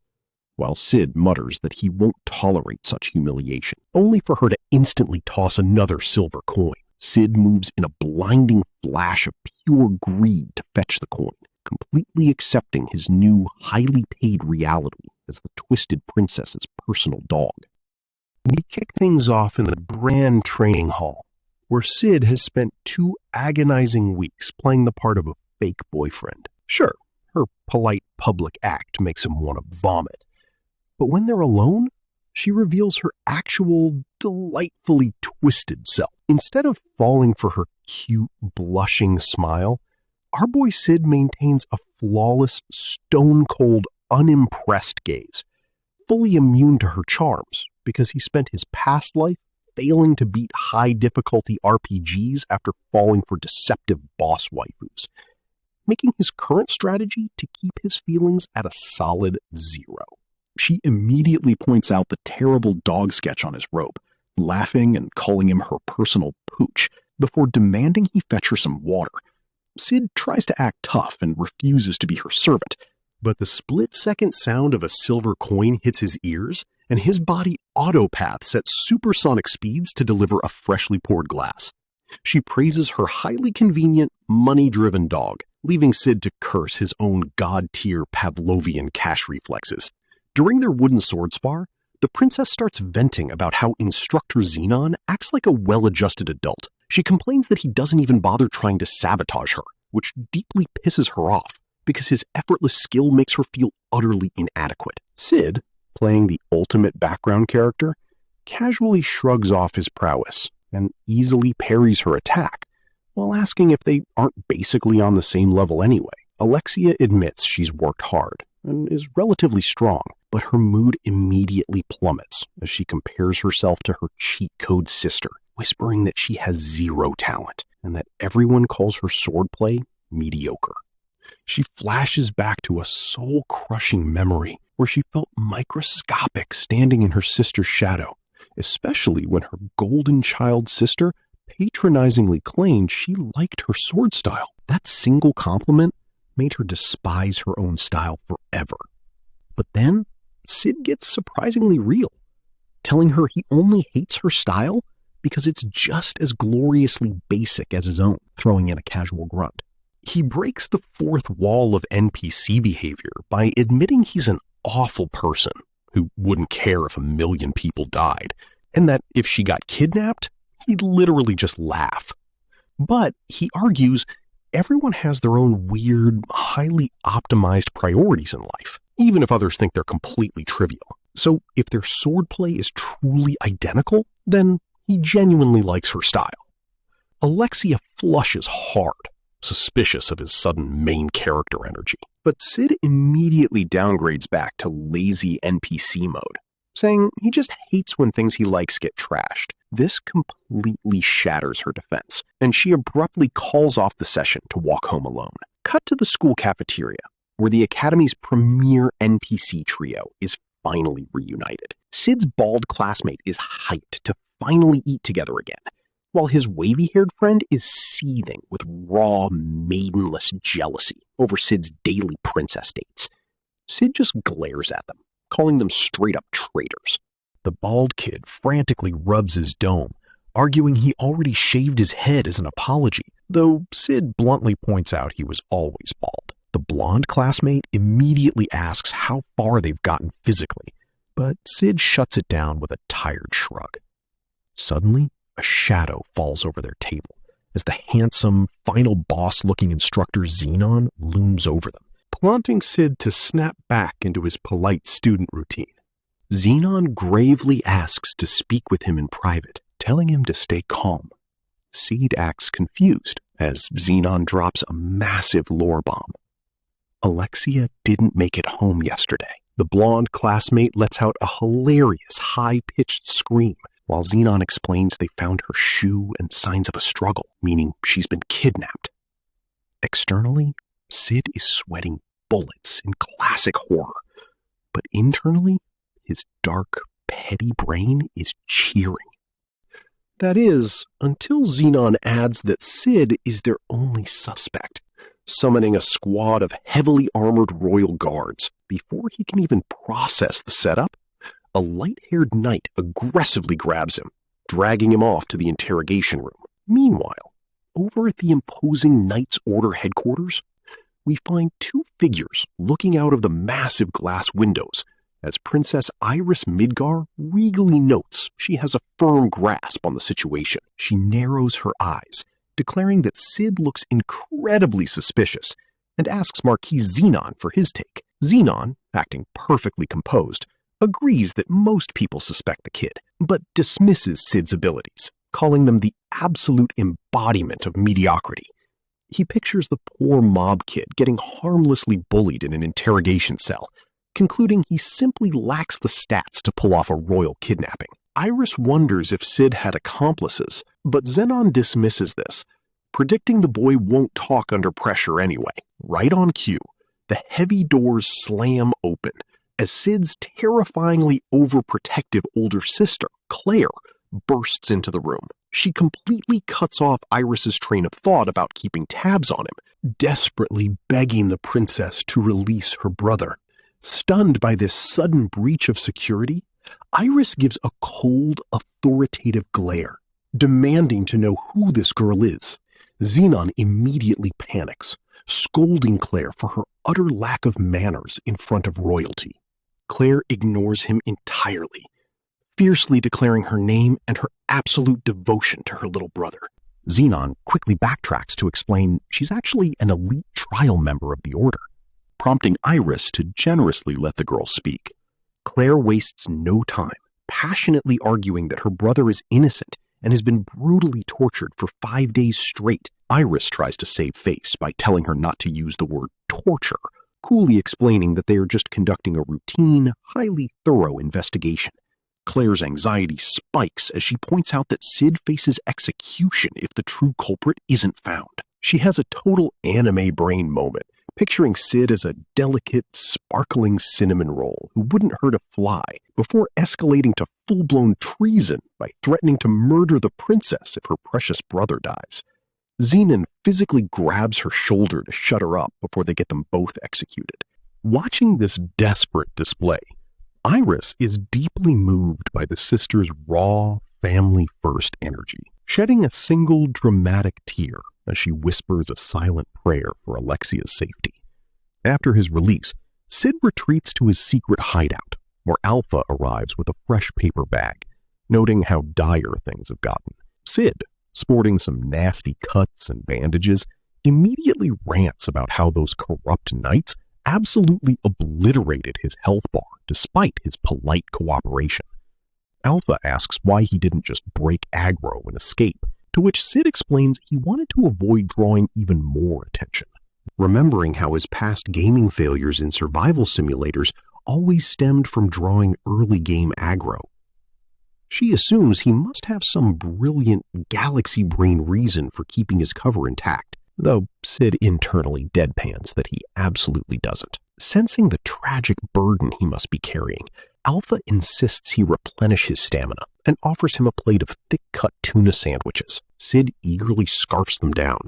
while Cid mutters that he won't tolerate such humiliation, only for her to instantly toss another silver coin. Cid moves in a blinding flash of pure greed to fetch the coin, completely accepting his new, highly paid reality as the twisted princess's personal dog. We kick things off in the Grand Training Hall, where Cid has spent 2 agonizing weeks playing the part of a fake boyfriend. Sure, her polite public act makes him want to vomit, but when they're alone, she reveals her actual, delightfully twisted self. Instead of falling for her cute, blushing smile, our boy Cid maintains a flawless, stone-cold, unimpressed gaze, fully immune to her charms because he spent his past life failing to beat high-difficulty RPGs after falling for deceptive boss waifus, making his current strategy to keep his feelings at a solid 0. She immediately points out the terrible dog sketch on his robe, laughing and calling him her personal pooch, before demanding he fetch her some water. Cid tries to act tough and refuses to be her servant, but the split-second sound of a silver coin hits his ears, and his body autopaths at supersonic speeds to deliver a freshly poured glass. She praises her highly convenient, money-driven dog, leaving Cid to curse his own god-tier Pavlovian cash reflexes. During their wooden sword spar, the princess starts venting about how instructor Zenon acts like a well-adjusted adult. She complains that he doesn't even bother trying to sabotage her, which deeply pisses her off because his effortless skill makes her feel utterly inadequate. Cid, playing the ultimate background character, casually shrugs off his prowess and easily parries her attack, while asking if they aren't basically on the same level anyway. Alexia admits she's worked hard and is relatively strong, but her mood immediately plummets as she compares herself to her cheat code sister, whispering that she has 0 talent and that everyone calls her swordplay mediocre. She flashes back to a soul-crushing memory where she felt microscopic standing in her sister's shadow, especially when her golden child sister patronizingly claimed she liked her sword style. That single compliment made her despise her own style forever. But then, Cid gets surprisingly real, telling her he only hates her style because it's just as gloriously basic as his own, throwing in a casual grunt. He breaks the fourth wall of NPC behavior by admitting he's an awful person who wouldn't care if 1 million people died, and that if she got kidnapped, he'd literally just laugh. But he argues everyone has their own weird, highly optimized priorities in life, even if others think they're completely trivial. So if their swordplay is truly identical, then he genuinely likes her style. Alexia flushes hard, suspicious of his sudden main character energy. But Cid immediately downgrades back to lazy NPC mode, saying he just hates when things he likes get trashed. This completely shatters her defense, and she abruptly calls off the session to walk home alone. Cut to the school cafeteria, where the Academy's premier NPC trio is finally reunited. Cid's bald classmate is hyped to finally eat together again, while his wavy-haired friend is seething with raw, maidenless jealousy over Cid's daily princess dates. Cid just glares at them, calling them straight-up traitors. The bald kid frantically rubs his dome, arguing he already shaved his head as an apology, though Cid bluntly points out he was always bald. The blonde classmate immediately asks how far they've gotten physically, but Cid shuts it down with a tired shrug. Suddenly, a shadow falls over their table as the handsome, final boss-looking instructor Xenon looms over them, prompting Cid to snap back into his polite student routine. Xenon gravely asks to speak with him in private, telling him to stay calm. Cid acts confused as Xenon drops a massive lore bomb. Alexia didn't make it home yesterday. The blonde classmate lets out a hilarious, high-pitched scream, while Xenon explains they found her shoe and signs of a struggle, meaning she's been kidnapped. Externally, Cid is sweating bullets in classic horror, but internally, his dark, petty brain is cheering. That is, until Xenon adds that Cid is their only suspect, summoning a squad of heavily armored royal guards. Before he can even process the setup, a light-haired knight aggressively grabs him, dragging him off to the interrogation room. Meanwhile, over at the imposing Knights Order headquarters, we find two figures looking out of the massive glass windows as Princess Iris Midgar regally notes she has a firm grasp on the situation. She narrows her eyes, declaring that Cid looks incredibly suspicious, and asks Marquis Xenon for his take. Xenon, acting perfectly composed, agrees that most people suspect the kid, but dismisses Cid's abilities, calling them the absolute embodiment of mediocrity. He pictures the poor mob kid getting harmlessly bullied in an interrogation cell, concluding he simply lacks the stats to pull off a royal kidnapping. Iris wonders if Cid had accomplices, but Xenon dismisses this, predicting the boy won't talk under pressure anyway. Right on cue, the heavy doors slam open as Cid's terrifyingly overprotective older sister, Claire, bursts into the room. She completely cuts off Iris's train of thought about keeping tabs on him, desperately begging the princess to release her brother. Stunned by this sudden breach of security, Iris gives a cold, authoritative glare, demanding to know who this girl is. Xenon immediately panics, scolding Claire for her utter lack of manners in front of royalty. Claire ignores him entirely, fiercely declaring her name and her absolute devotion to her little brother. Xenon quickly backtracks to explain she's actually an elite trial member of the Order, prompting Iris to generously let the girl speak. Claire wastes no time, passionately arguing that her brother is innocent and has been brutally tortured for 5 days straight. Iris tries to save face by telling her not to use the word torture, coolly explaining that they are just conducting a routine, highly thorough investigation. Claire's anxiety spikes as she points out that Cid faces execution if the true culprit isn't found. She has a total anime brain moment, picturing Cid as a delicate, sparkling cinnamon roll who wouldn't hurt a fly, before escalating to full-blown treason by threatening to murder the princess if her precious brother dies. Xenon physically grabs her shoulder to shut her up before they get them both executed. Watching this desperate display, Iris is deeply moved by the sisters' raw, family-first energy, shedding a single dramatic tear as she whispers a silent prayer for Alexia's safety. After his release, Cid retreats to his secret hideout, where Alpha arrives with a fresh paper bag, noting how dire things have gotten. Cid, sporting some nasty cuts and bandages, immediately rants about how those corrupt knights absolutely obliterated his health bar despite his polite cooperation. Alpha asks why he didn't just break aggro and escape, to which Cid explains he wanted to avoid drawing even more attention, remembering how his past gaming failures in survival simulators always stemmed from drawing early game aggro. She assumes he must have some brilliant galaxy brain reason for keeping his cover intact, though Cid internally deadpans that he absolutely doesn't. Sensing the tragic burden he must be carrying, Alpha insists he replenish his stamina and offers him a plate of thick-cut tuna sandwiches. Cid eagerly scarfs them down,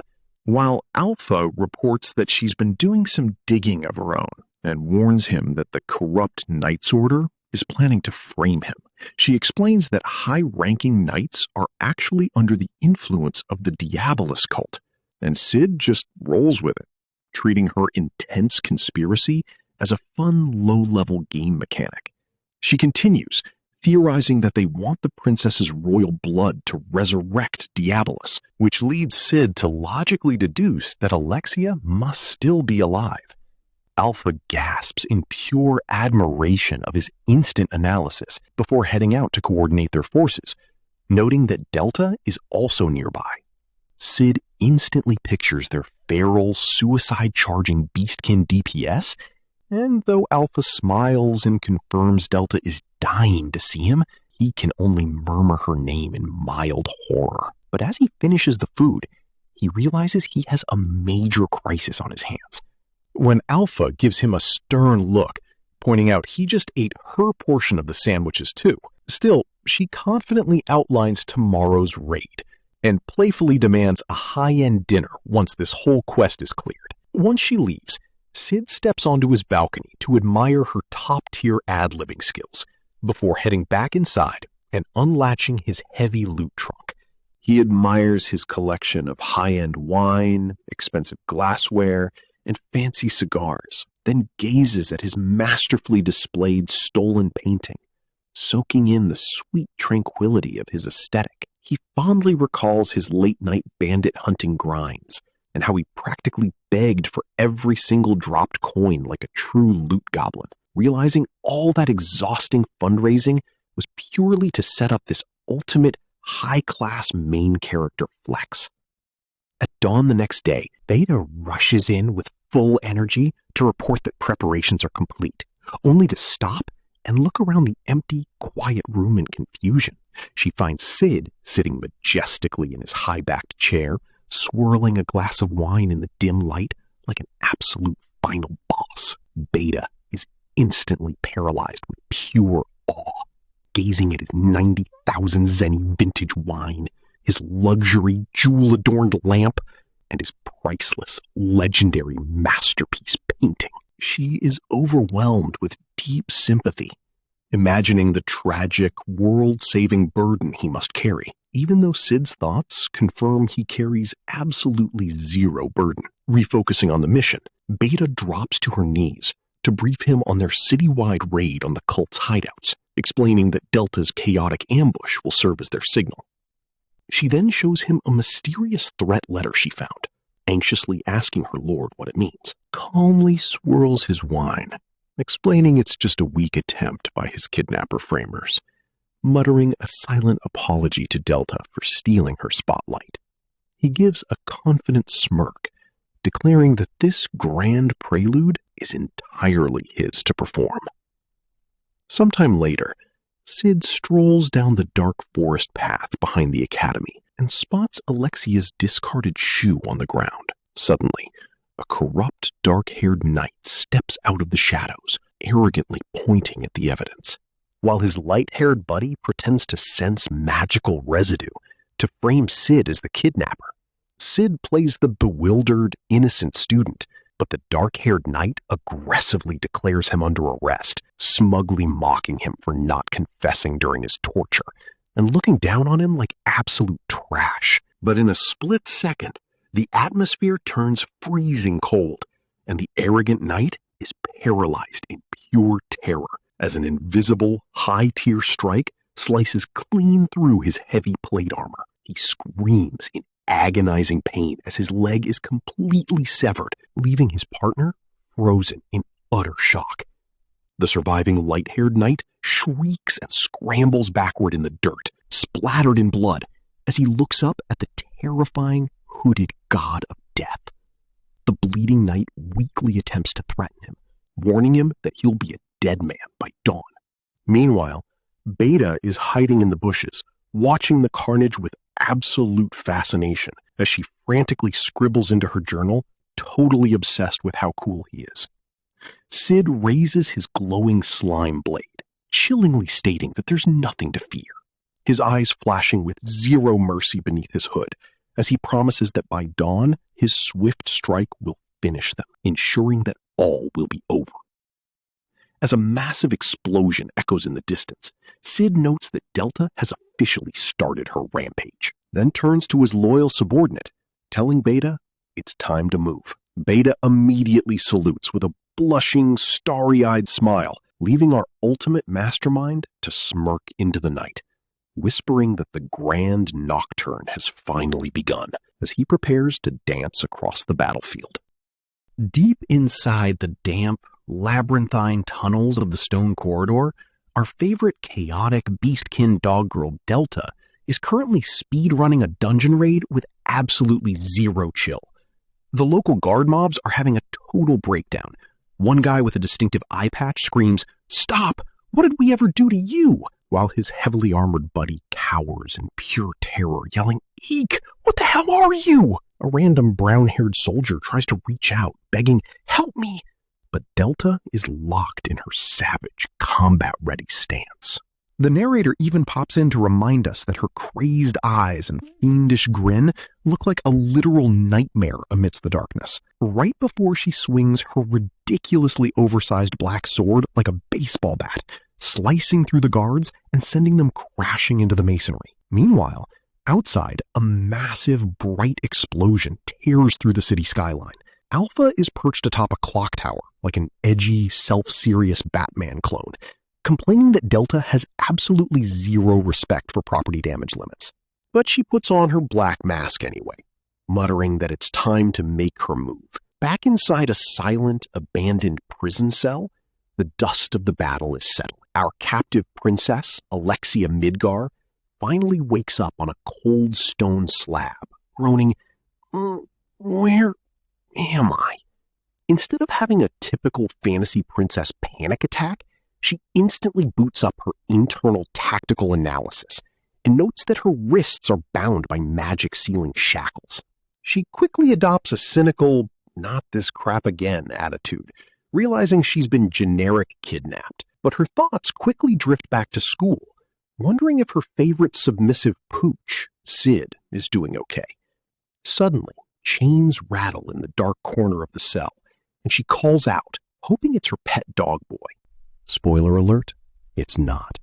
while Alpha reports that she's been doing some digging of her own and warns him that the corrupt Knights Order is planning to frame him. She explains that high-ranking knights are actually under the influence of the Diabolus cult, and Cid just rolls with it, treating her intense conspiracy as a fun, low-level game mechanic. She continues, theorizing that they want the princess's royal blood to resurrect Diabolus, which leads Cid to logically deduce that Alexia must still be alive. Alpha gasps in pure admiration of his instant analysis before heading out to coordinate their forces, noting that Delta is also nearby. Cid instantly pictures their feral, suicide-charging beastkin DPS, and though Alpha smiles and confirms Delta is dying to see him, he can only murmur her name in mild horror. But as he finishes the food, he realizes he has a major crisis on his hands. When Alpha gives him a stern look, pointing out he just ate her portion of the sandwiches too. Still, she confidently outlines tomorrow's raid, and playfully demands a high-end dinner once this whole quest is cleared. Once she leaves, Cid steps onto his balcony to admire her top-tier ad-libbing skills, before heading back inside and unlatching his heavy loot trunk. He admires his collection of high-end wine, expensive glassware, and fancy cigars, then gazes at his masterfully displayed stolen painting, soaking in the sweet tranquility of his aesthetic. He fondly recalls his late-night bandit hunting grinds, and how he practically begged for every single dropped coin like a true loot goblin, realizing all that exhausting fundraising was purely to set up this ultimate high-class main character flex. At dawn the next day, Beta rushes in with full energy to report that preparations are complete, only to stop and look around the empty, quiet room in confusion. She finds Cid sitting majestically in his high-backed chair, swirling a glass of wine in the dim light like an absolute final boss. Beta is instantly paralyzed with pure awe, gazing at his 90,000 zenny vintage wine, his luxury jewel-adorned lamp, and his priceless, legendary masterpiece painting. She is overwhelmed with deep sympathy, imagining the tragic, world-saving burden he must carry, even though Cid's thoughts confirm he carries absolutely zero burden. Refocusing on the mission, Beta drops to her knees to brief him on their citywide raid on the cult's hideouts, explaining that Delta's chaotic ambush will serve as their signal. She then shows him a mysterious threat letter she found, anxiously asking her lord what it means. Calmly swirls his wine, explaining it's just a weak attempt by his kidnapper framers, muttering a silent apology to Delta for stealing her spotlight. He gives a confident smirk, declaring that this grand prelude is entirely his to perform. Sometime later, Cid strolls down the dark forest path behind the academy and spots Alexia's discarded shoe on the ground. Suddenly, a corrupt, dark-haired knight steps out of the shadows, arrogantly pointing at the evidence, while his light-haired buddy pretends to sense magical residue to frame Cid as the kidnapper. Cid plays the bewildered, innocent student, but the dark-haired knight aggressively declares him under arrest, smugly mocking him for not confessing during his torture, and looking down on him like absolute trash. But in a split second, the atmosphere turns freezing cold, and the arrogant knight is paralyzed in pure terror as an invisible, high-tier strike slices clean through his heavy plate armor. He screams in agonizing pain as his leg is completely severed, leaving his partner frozen in utter shock. The surviving light-haired knight shrieks and scrambles backward in the dirt, splattered in blood, as he looks up at the terrifying, hooded god of death. The bleeding knight weakly attempts to threaten him, warning him that he'll be a dead man by dawn. Meanwhile, Beta is hiding in the bushes, watching the carnage with absolute fascination as she frantically scribbles into her journal, totally obsessed with how cool he is. Cid raises his glowing slime blade, chillingly stating that there's nothing to fear, his eyes flashing with zero mercy beneath his hood, as he promises that by dawn, his swift strike will finish them, ensuring that all will be over. As a massive explosion echoes in the distance, Cid notes that Delta has officially started her rampage, then turns to his loyal subordinate, telling Beta it's time to move. Beta immediately salutes with a blushing, starry-eyed smile, leaving our ultimate mastermind to smirk into the night, whispering that the grand nocturne has finally begun as he prepares to dance across the battlefield. Deep inside the damp, labyrinthine tunnels of the stone corridor, our favorite chaotic beastkin dog girl Delta is currently speedrunning a dungeon raid with absolutely zero chill. The local guard mobs are having a total breakdown. One guy with a distinctive eye patch screams, "Stop! What did we ever do to you?" while his heavily armored buddy cowers in pure terror, yelling, "Eek! What the hell are you?" A random brown-haired soldier tries to reach out, begging, "Help me!" But Delta is locked in her savage, combat-ready stance. The narrator even pops in to remind us that her crazed eyes and fiendish grin look like a literal nightmare amidst the darkness, right before she swings her ridiculously oversized black sword like a baseball bat, slicing through the guards and sending them crashing into the masonry. Meanwhile, outside, a massive, bright explosion tears through the city skyline. Alpha is perched atop a clock tower, like an edgy, self-serious Batman clone, complaining that Delta has absolutely zero respect for property damage limits. But she puts on her black mask anyway, muttering that it's time to make her move. Back inside a silent, abandoned prison cell, the dust of the battle is settling. Our captive princess, Alexia Midgar, finally wakes up on a cold stone slab, groaning, "Where am I?" Instead of having a typical fantasy princess panic attack, she instantly boots up her internal tactical analysis and notes that her wrists are bound by magic sealing shackles. She quickly adopts a cynical, "not this crap again" attitude, realizing she's been generic kidnapped, but her thoughts quickly drift back to school, wondering if her favorite submissive pooch, Cid, is doing okay. Suddenly, chains rattle in the dark corner of the cell, and she calls out, hoping it's her pet dog boy. Spoiler alert, it's not.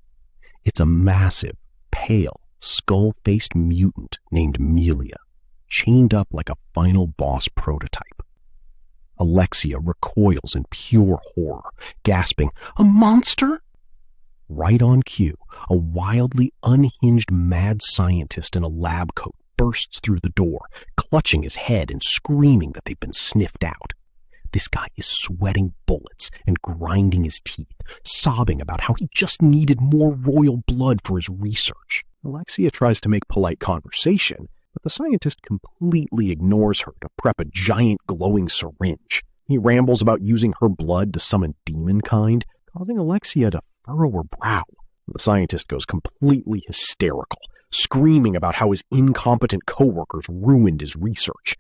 It's a massive, pale, skull-faced mutant named Amelia, chained up like a final boss prototype. Alexia recoils in pure horror, gasping, "A monster?" Right on cue, a wildly unhinged mad scientist in a lab coat bursts through the door, clutching his head and screaming that they've been sniffed out. This guy is sweating bullets and grinding his teeth, sobbing about how he just needed more royal blood for his research. Alexia tries to make polite conversation, but the scientist completely ignores her to prep a giant glowing syringe. He rambles about using her blood to summon demon kind, causing Alexia to furrow her brow. The scientist goes completely hysterical, screaming about how his incompetent coworkers ruined his research.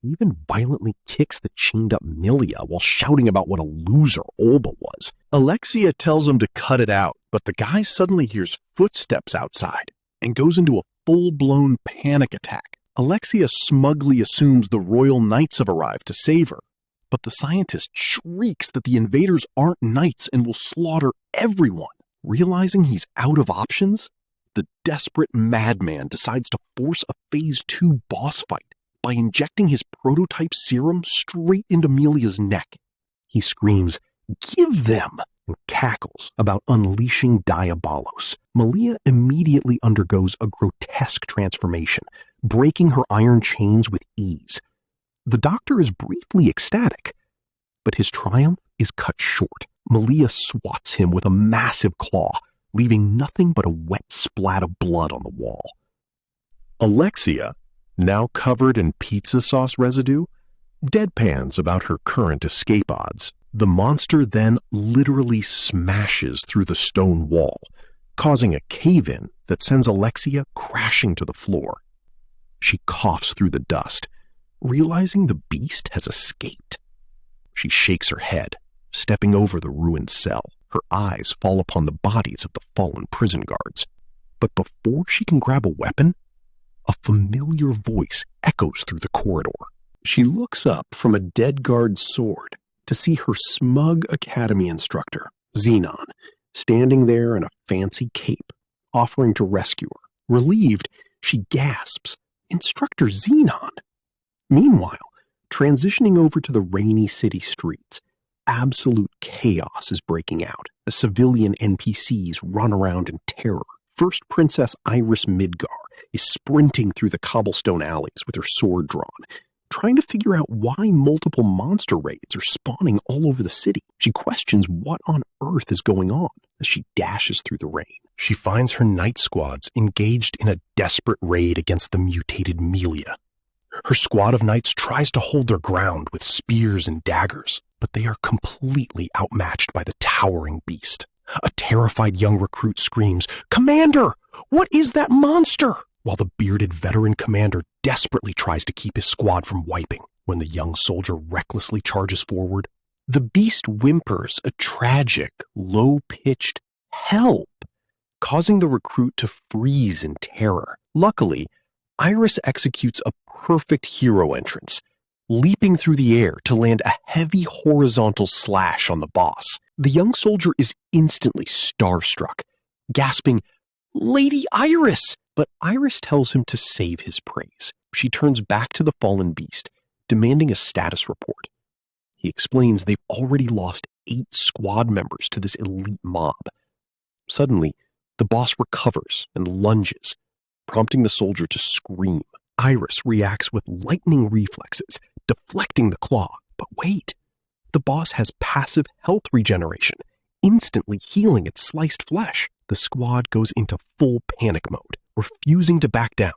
He even violently kicks the chained-up Milia while shouting about what a loser Olba was. Alexia tells him to cut it out, but the guy suddenly hears footsteps outside and goes into a full-blown panic attack. Alexia smugly assumes the royal knights have arrived to save her, but the scientist shrieks that the invaders aren't knights and will slaughter everyone. Realizing he's out of options, the desperate madman decides to force a Phase 2 boss fight by injecting his prototype serum straight into Amelia's neck. He screams, "Give them!" and cackles about unleashing Diabolos. Malia immediately undergoes a grotesque transformation, breaking her iron chains with ease. The doctor is briefly ecstatic, but his triumph is cut short. Malia swats him with a massive claw, leaving nothing but a wet splat of blood on the wall. Alexia, now covered in pizza sauce residue, deadpans about her current escape odds. The monster then literally smashes through the stone wall, causing a cave-in that sends Alexia crashing to the floor. She coughs through the dust, realizing the beast has escaped. She shakes her head, stepping over the ruined cell. Her eyes fall upon the bodies of the fallen prison guards. But before she can grab a weapon, a familiar voice echoes through the corridor. She looks up from a dead guard's sword to see her smug academy instructor, Xenon, standing there in a fancy cape, offering to rescue her. Relieved, she gasps, "Instructor Xenon!" Meanwhile, transitioning over to the rainy city streets, absolute chaos is breaking out as civilian NPCs run around in terror. First Princess Iris Midgar is sprinting through the cobblestone alleys with her sword drawn, trying to figure out why multiple monster raids are spawning all over the city. She questions what on earth is going on as she dashes through the rain. She finds her night squads engaged in a desperate raid against the mutated Melia. Her squad of knights tries to hold their ground with spears and daggers, but they are completely outmatched by the towering beast. A terrified young recruit screams, "Commander, what is that monster?" while the bearded veteran commander desperately tries to keep his squad from wiping. When the young soldier recklessly charges forward, the beast whimpers a tragic, low-pitched "help," causing the recruit to freeze in terror. Luckily, Iris executes a perfect hero entrance, leaping through the air to land a heavy horizontal slash on the boss. The young soldier is instantly starstruck, gasping, "Lady Iris!" But Iris tells him to save his praise. She turns back to the fallen beast, demanding a status report. He explains they've already lost 8 squad members to this elite mob. Suddenly, the boss recovers and lunges, prompting the soldier to scream. Iris reacts with lightning reflexes, deflecting the claw. But wait, the boss has passive health regeneration, instantly healing its sliced flesh. The squad goes into full panic mode. Refusing to back down,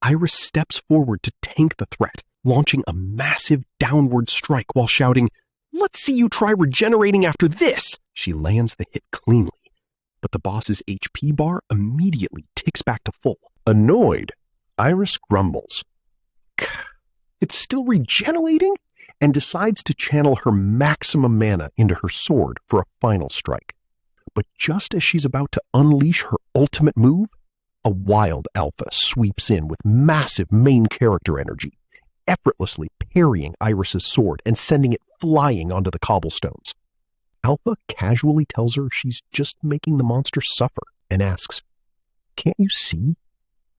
Iris steps forward to tank the threat, launching a massive downward strike while shouting, "Let's see you try regenerating after this!" She lands the hit cleanly, but the boss's HP bar immediately ticks back to full. Annoyed, Iris grumbles, "It's still regenerating?" and decides to channel her maximum mana into her sword for a final strike. But just as she's about to unleash her ultimate move, a wild alpha sweeps in with massive main character energy, effortlessly parrying Iris's sword and sending it flying onto the cobblestones. Alpha casually tells her she's just making the monster suffer and asks, "Can't you see?"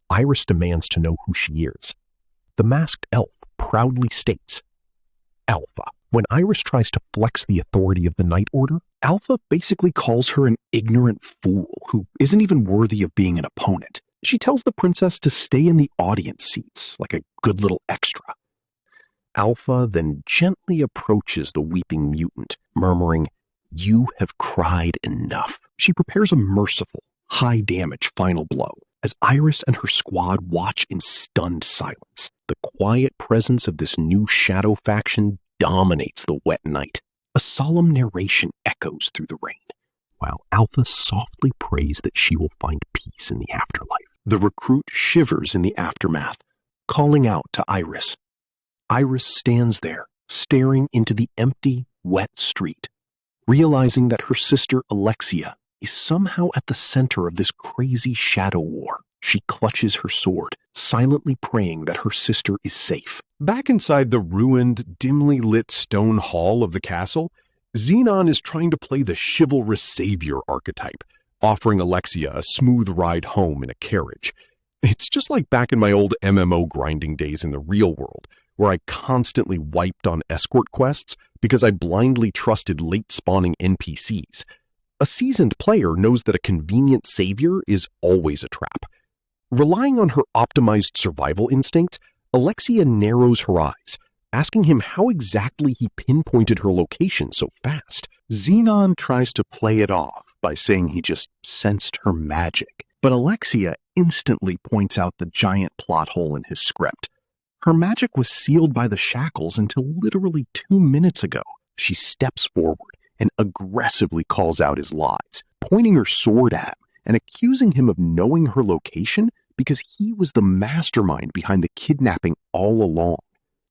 Iris demands to know who she is. The masked elf proudly states, "Alpha." When Iris tries to flex the authority of the Night Order, Alpha basically calls her an ignorant fool who isn't even worthy of being an opponent. She tells the princess to stay in the audience seats like a good little extra. Alpha then gently approaches the weeping mutant, murmuring, "You have cried enough." She prepares a merciful, high-damage final blow as Iris and her squad watch in stunned silence. The quiet presence of this new shadow faction dominates the wet night. A solemn narration echoes through the rain, while Alpha softly prays that she will find peace in the afterlife. The recruit shivers in the aftermath, calling out to Iris. Iris stands there, staring into the empty, wet street, realizing that her sister Alexia is somehow at the center of this crazy shadow war. She clutches her sword, silently praying that her sister is safe. Back inside the ruined, dimly lit stone hall of the castle, Xenon is trying to play the chivalrous savior archetype, offering Alexia a smooth ride home in a carriage. It's just like back in my old MMO grinding days in the real world, where I constantly wiped on escort quests because I blindly trusted late-spawning NPCs. A seasoned player knows that a convenient savior is always a trap. Relying on her optimized survival instincts, Alexia narrows her eyes, asking him how exactly he pinpointed her location so fast. Xenon tries to play it off by saying he just sensed her magic, but Alexia instantly points out the giant plot hole in his script. Her magic was sealed by the shackles until literally 2 minutes ago. She steps forward and aggressively calls out his lies, pointing her sword at him and accusing him of knowing her location because he was the mastermind behind the kidnapping all along.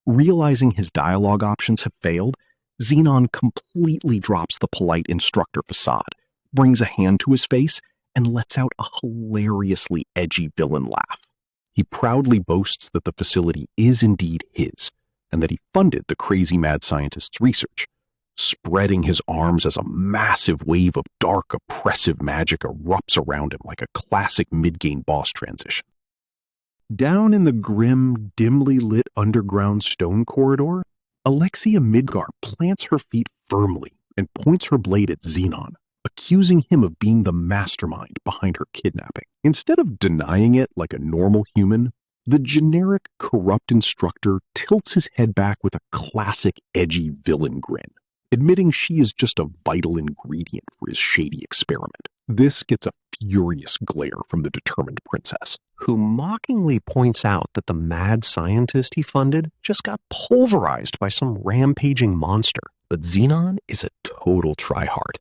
Realizing his dialogue options have failed, Xenon completely drops the polite instructor facade, brings a hand to his face, and lets out a hilariously edgy villain laugh. He proudly boasts that the facility is indeed his, and that he funded the crazy mad scientist's research, spreading his arms as a massive wave of dark, oppressive magic erupts around him like a classic mid-game boss transition. Down in the grim, dimly lit underground stone corridor, Alexia Midgar plants her feet firmly and points her blade at Xenon, accusing him of being the mastermind behind her kidnapping. Instead of denying it like a normal human, the generic, corrupt instructor tilts his head back with a classic edgy villain grin, admitting she is just a vital ingredient for his shady experiment. This gets a furious glare from the determined princess, who mockingly points out that the mad scientist he funded just got pulverized by some rampaging monster. But Xenon is a total tryhard.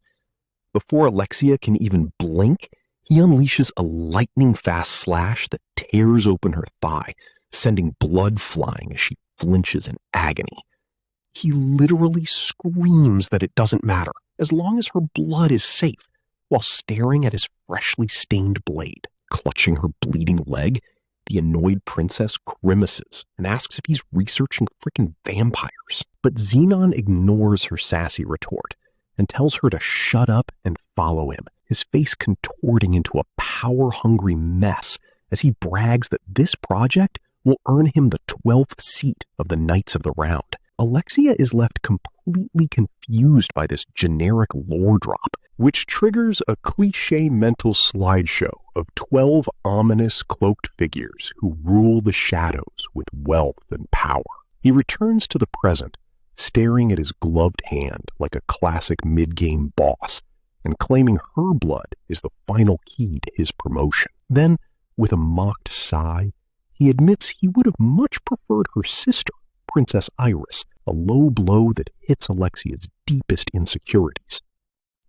Before Alexia can even blink, he unleashes a lightning-fast slash that tears open her thigh, sending blood flying as she flinches in agony. He literally screams that it doesn't matter, as long as her blood is safe, while staring at his freshly stained blade. Clutching her bleeding leg, the annoyed princess grimaces and asks if he's researching frickin' vampires. But Xenon ignores her sassy retort and tells her to shut up and follow him, his face contorting into a power-hungry mess as he brags that this project will earn him the 12th seat of the Knights of the Round. Alexia is left completely confused by this generic lore drop, which triggers a cliché mental slideshow of 12 ominous cloaked figures who rule the shadows with wealth and power. He returns to the present, staring at his gloved hand like a classic mid-game boss, and claiming her blood is the final key to his promotion. Then, with a mocked sigh, he admits he would have much preferred her sister, Princess Iris, a low blow that hits Alexia's deepest insecurities.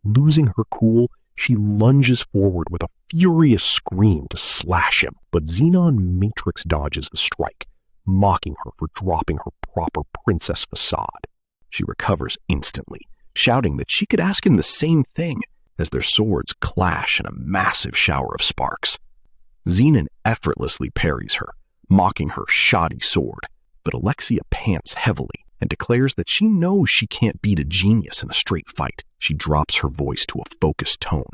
Losing her cool, she lunges forward with a furious scream to slash him, but Xenon matrix dodges the strike, mocking her for dropping her proper princess facade. She recovers instantly, shouting that she could ask him the same thing, as their swords clash in a massive shower of sparks. Xenon effortlessly parries her, mocking her shoddy sword, but Alexia pants heavily and declares that she knows she can't beat a genius in a straight fight. She drops her voice to a focused tone,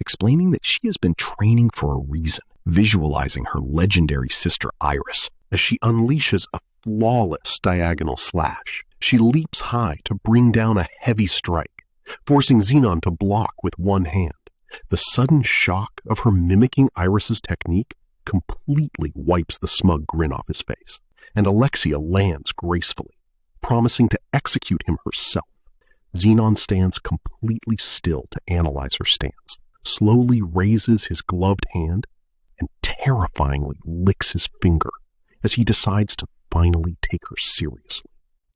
explaining that she has been training for a reason, visualizing her legendary sister Iris as she unleashes a flawless diagonal slash. She leaps high to bring down a heavy strike, forcing Xenon to block with one hand. The sudden shock of her mimicking Iris's technique completely wipes the smug grin off his face, and Alexia lands gracefully, promising to execute him herself. Xenon stands completely still to analyze her stance, slowly raises his gloved hand, and terrifyingly licks his finger as he decides to finally take her seriously.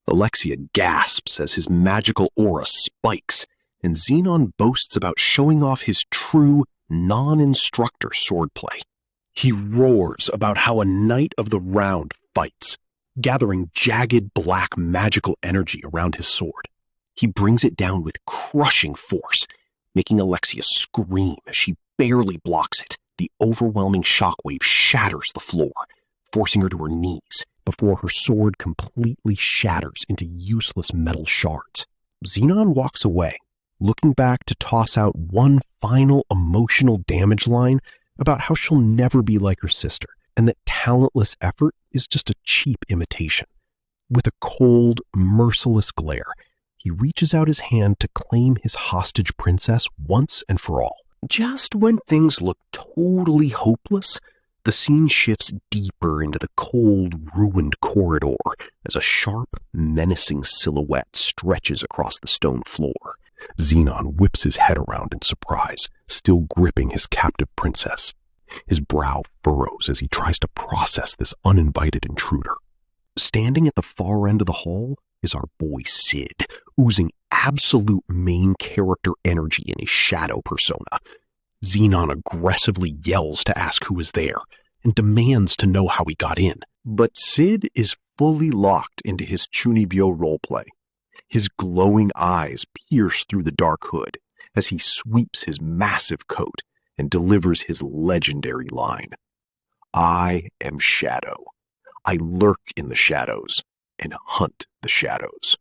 Alexia gasps as his magical aura spikes, and Xenon boasts about showing off his true, non-instructor swordplay. He roars about how a Knight of the Round fights, gathering jagged black magical energy around his sword. He brings it down with crushing force, making Alexia scream as she barely blocks it. The overwhelming shockwave shatters the floor, forcing her to her knees before her sword completely shatters into useless metal shards. Xenon walks away, looking back to toss out one final emotional damage line about how she'll never be like her sister, and that talentless effort is just a cheap imitation. With a cold, merciless glare, He reaches out his hand to claim his hostage princess once and for all. Just when things look totally hopeless, the scene shifts deeper into the cold, ruined corridor as a sharp, menacing silhouette stretches across the stone floor. Xenon whips his head around in surprise, still gripping his captive princess. His brow furrows as he tries to process this uninvited intruder. Standing at the far end of the hall is our boy Cid, oozing absolute main character energy in his shadow persona. Xenon aggressively yells to ask who is there and demands to know how he got in. But Cid is fully locked into his Chunibyo roleplay. His glowing eyes pierce through the dark hood as he sweeps his massive coat and delivers his legendary line. I am Shadow. I lurk in the shadows and hunt the shadows.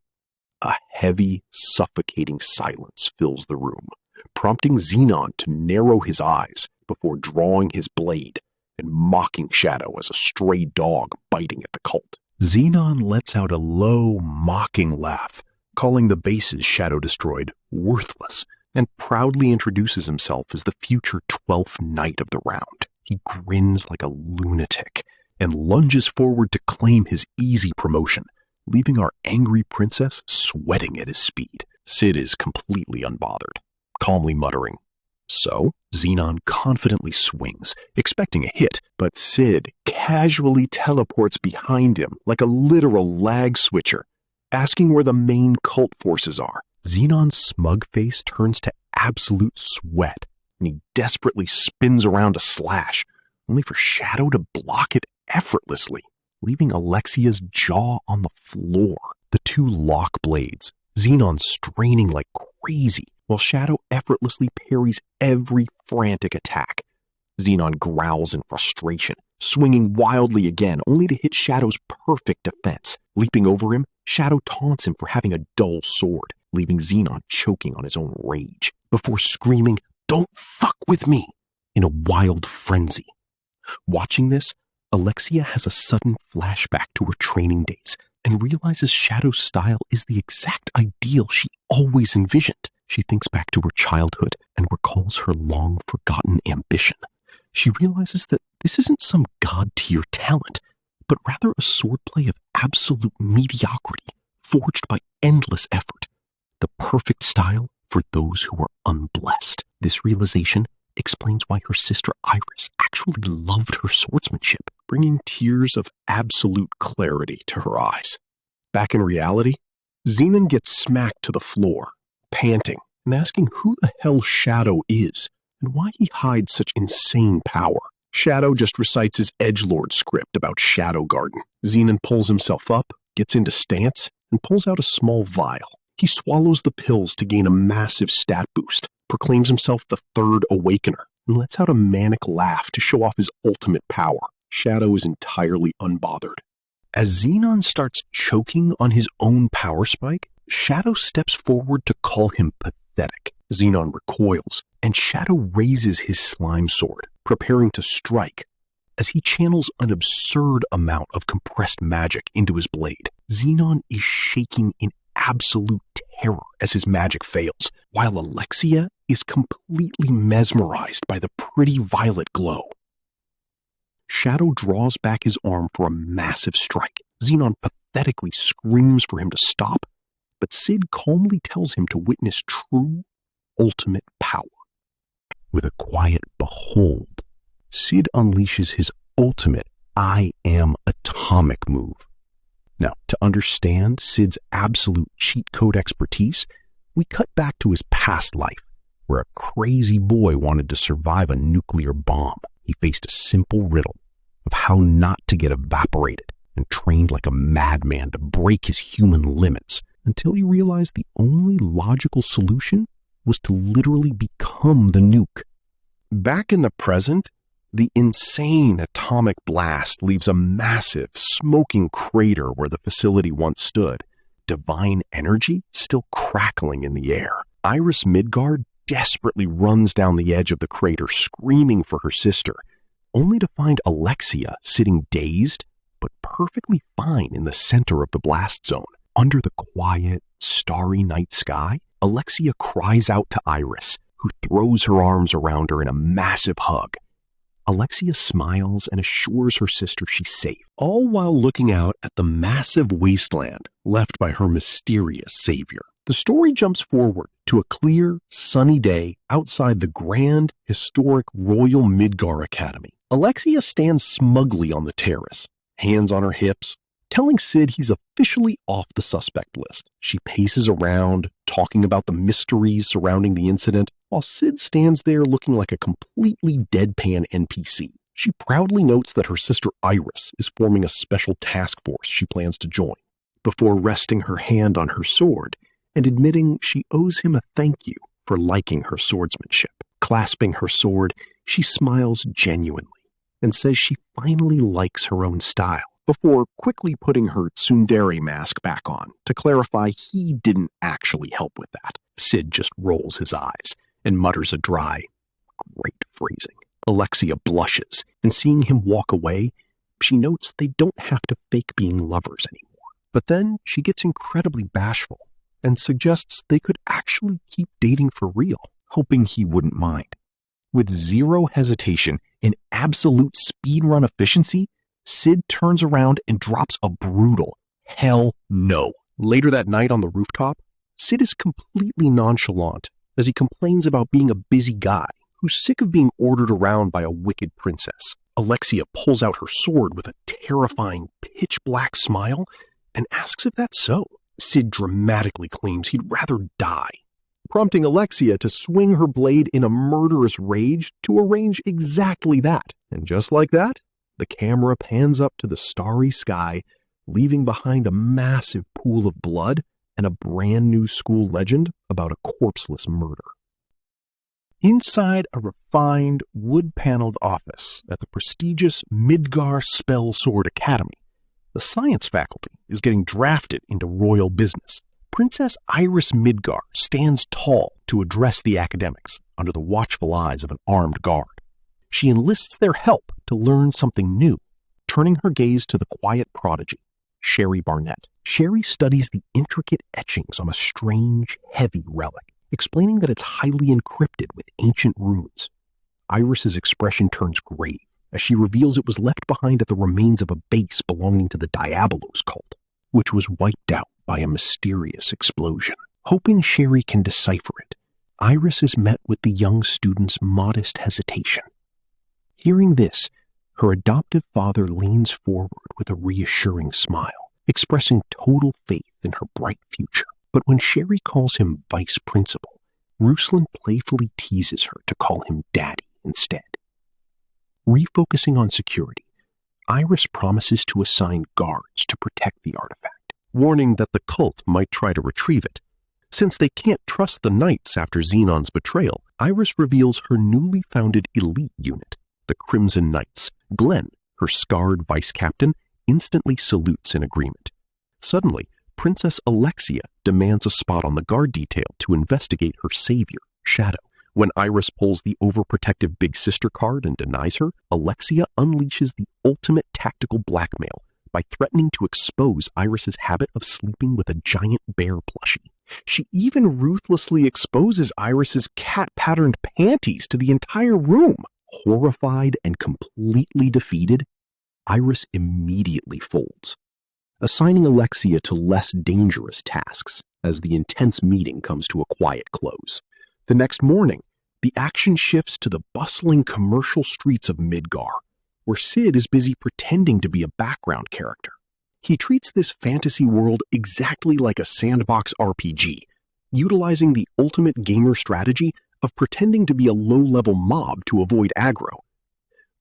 A heavy, suffocating silence fills the room, prompting Xenon to narrow his eyes before drawing his blade and mocking Shadow as a stray dog biting at the cult. Xenon lets out a low, mocking laugh, calling the bases Shadow destroyed worthless, and proudly introduces himself as the future 12th knight of the round. He grins like a lunatic and lunges forward to claim his easy promotion, leaving our angry princess sweating at his speed. Cid is completely unbothered, calmly muttering. So, Xenon confidently swings, expecting a hit, but Cid casually teleports behind him like a literal lag switcher, asking where the main cult forces are. Xenon's smug face turns to absolute sweat, and he desperately spins around to slash, only for Shadow to block it effortlessly, leaving Alexia's jaw on the floor. The two lock blades, Xenon straining like crazy, while Shadow effortlessly parries every frantic attack. Xenon growls in frustration, swinging wildly again, only to hit Shadow's perfect defense. Leaping over him, Shadow taunts him for having a dull sword, leaving Xenon choking on his own rage, before screaming, "Don't fuck with me!" in a wild frenzy. Watching this, Alexia has a sudden flashback to her training days and realizes Shadow's style is the exact ideal she always envisioned. She thinks back to her childhood and recalls her long-forgotten ambition. She realizes that this isn't some god-tier talent, but rather a swordplay of absolute mediocrity, forged by endless effort. The perfect style for those who are unblessed. This realization explains why her sister Iris actually loved her swordsmanship, bringing tears of absolute clarity to her eyes. Back in reality, Xenon gets smacked to the floor, panting and asking who the hell Shadow is and why he hides such insane power. Shadow just recites his edgelord script about Shadow Garden. Xenon pulls himself up, gets into stance, and pulls out a small vial. He swallows the pills to gain a massive stat boost, proclaims himself the third Awakener, and lets out a manic laugh to show off his ultimate power. Shadow is entirely unbothered. As Xenon starts choking on his own power spike, Shadow steps forward to call him pathetic. Xenon recoils, and Shadow raises his slime sword, preparing to strike. As he channels an absurd amount of compressed magic into his blade, Xenon is shaking in absolute terror as his magic fails, while Alexia is completely mesmerized by the pretty violet glow. Shadow draws back his arm for a massive strike. Xenon pathetically screams for him to stop, but Cid calmly tells him to witness true, ultimate power. With a quiet behold, Cid unleashes his ultimate I am atomic move. Now, to understand Cid's absolute cheat code expertise, we cut back to his past life, where a crazy boy wanted to survive a nuclear bomb. He faced a simple riddle of how not to get evaporated and trained like a madman to break his human limits until he realized the only logical solution was to literally become the nuke. Back in the present, the insane atomic blast leaves a massive, smoking crater where the facility once stood, divine energy still crackling in the air. Iris Midgard desperately runs down the edge of the crater, screaming for her sister, only to find Alexia sitting dazed but perfectly fine in the center of the blast zone. Under the quiet, starry night sky, Alexia cries out to Iris, who throws her arms around her in a massive hug. Alexia smiles and assures her sister she's safe, all while looking out at the massive wasteland left by her mysterious savior. The story jumps forward to a clear, sunny day outside the grand, historic Royal Midgar Academy. Alexia stands smugly on the terrace, hands on her hips, telling Cid he's officially off the suspect list. She paces around, talking about the mysteries surrounding the incident, while Cid stands there looking like a completely deadpan NPC. She proudly notes that her sister Iris is forming a special task force she plans to join, before resting her hand on her sword and admitting she owes him a thank you for liking her swordsmanship. Clasping her sword, she smiles genuinely and says she finally likes her own style, before quickly putting her tsundere mask back on to clarify he didn't actually help with that. Cid just rolls his eyes and mutters a dry, "Great phrasing." Alexia blushes, and seeing him walk away, she notes they don't have to fake being lovers anymore. But then she gets incredibly bashful and suggests they could actually keep dating for real, hoping he wouldn't mind. With zero hesitation and absolute speedrun efficiency, Cid turns around and drops a brutal hell no. Later that night on the rooftop, Cid is completely nonchalant as he complains about being a busy guy who's sick of being ordered around by a wicked princess. Alexia pulls out her sword with a terrifying pitch-black smile and asks if that's so. Cid dramatically claims he'd rather die, prompting Alexia to swing her blade in a murderous rage to arrange exactly that. And just like that, the camera pans up to the starry sky, leaving behind a massive pool of blood and a brand new school legend about a corpseless murder. Inside a refined, wood-paneled office at the prestigious Midgar Spell Sword Academy, the science faculty is getting drafted into royal business. Princess Iris Midgar stands tall to address the academics under the watchful eyes of an armed guard. She enlists their help to learn something new, turning her gaze to the quiet prodigy, Sherry Barnett. Sherry studies the intricate etchings on a strange, heavy relic, explaining that it's highly encrypted with ancient runes. Iris's expression turns grave as she reveals it was left behind at the remains of a base belonging to the Diabolos cult, which was wiped out by a mysterious explosion. Hoping Sherry can decipher it, Iris is met with the young student's modest hesitation. Hearing this, her adoptive father leans forward with a reassuring smile, expressing total faith in her bright future. But when Sherry calls him vice principal, Ruslan playfully teases her to call him daddy instead. Refocusing on security, Iris promises to assign guards to protect the artifact, warning that the cult might try to retrieve it. Since they can't trust the Knights after Xenon's betrayal, Iris reveals her newly founded elite unit, the Crimson Knights. Glenn, her scarred vice captain, instantly salutes in agreement. Suddenly, Princess Alexia demands a spot on the guard detail to investigate her savior, Shadow. When Iris pulls the overprotective big sister card and denies her, Alexia unleashes the ultimate tactical blackmail by threatening to expose Iris's habit of sleeping with a giant bear plushie. She even ruthlessly exposes Iris's cat-patterned panties to the entire room. Horrified and completely defeated, Iris immediately folds, assigning Alexia to less dangerous tasks as the intense meeting comes to a quiet close. The next morning, the action shifts to the bustling commercial streets of Midgar, where Cid is busy pretending to be a background character. He treats this fantasy world exactly like a sandbox RPG, utilizing the ultimate gamer strategy of pretending to be a low-level mob to avoid aggro.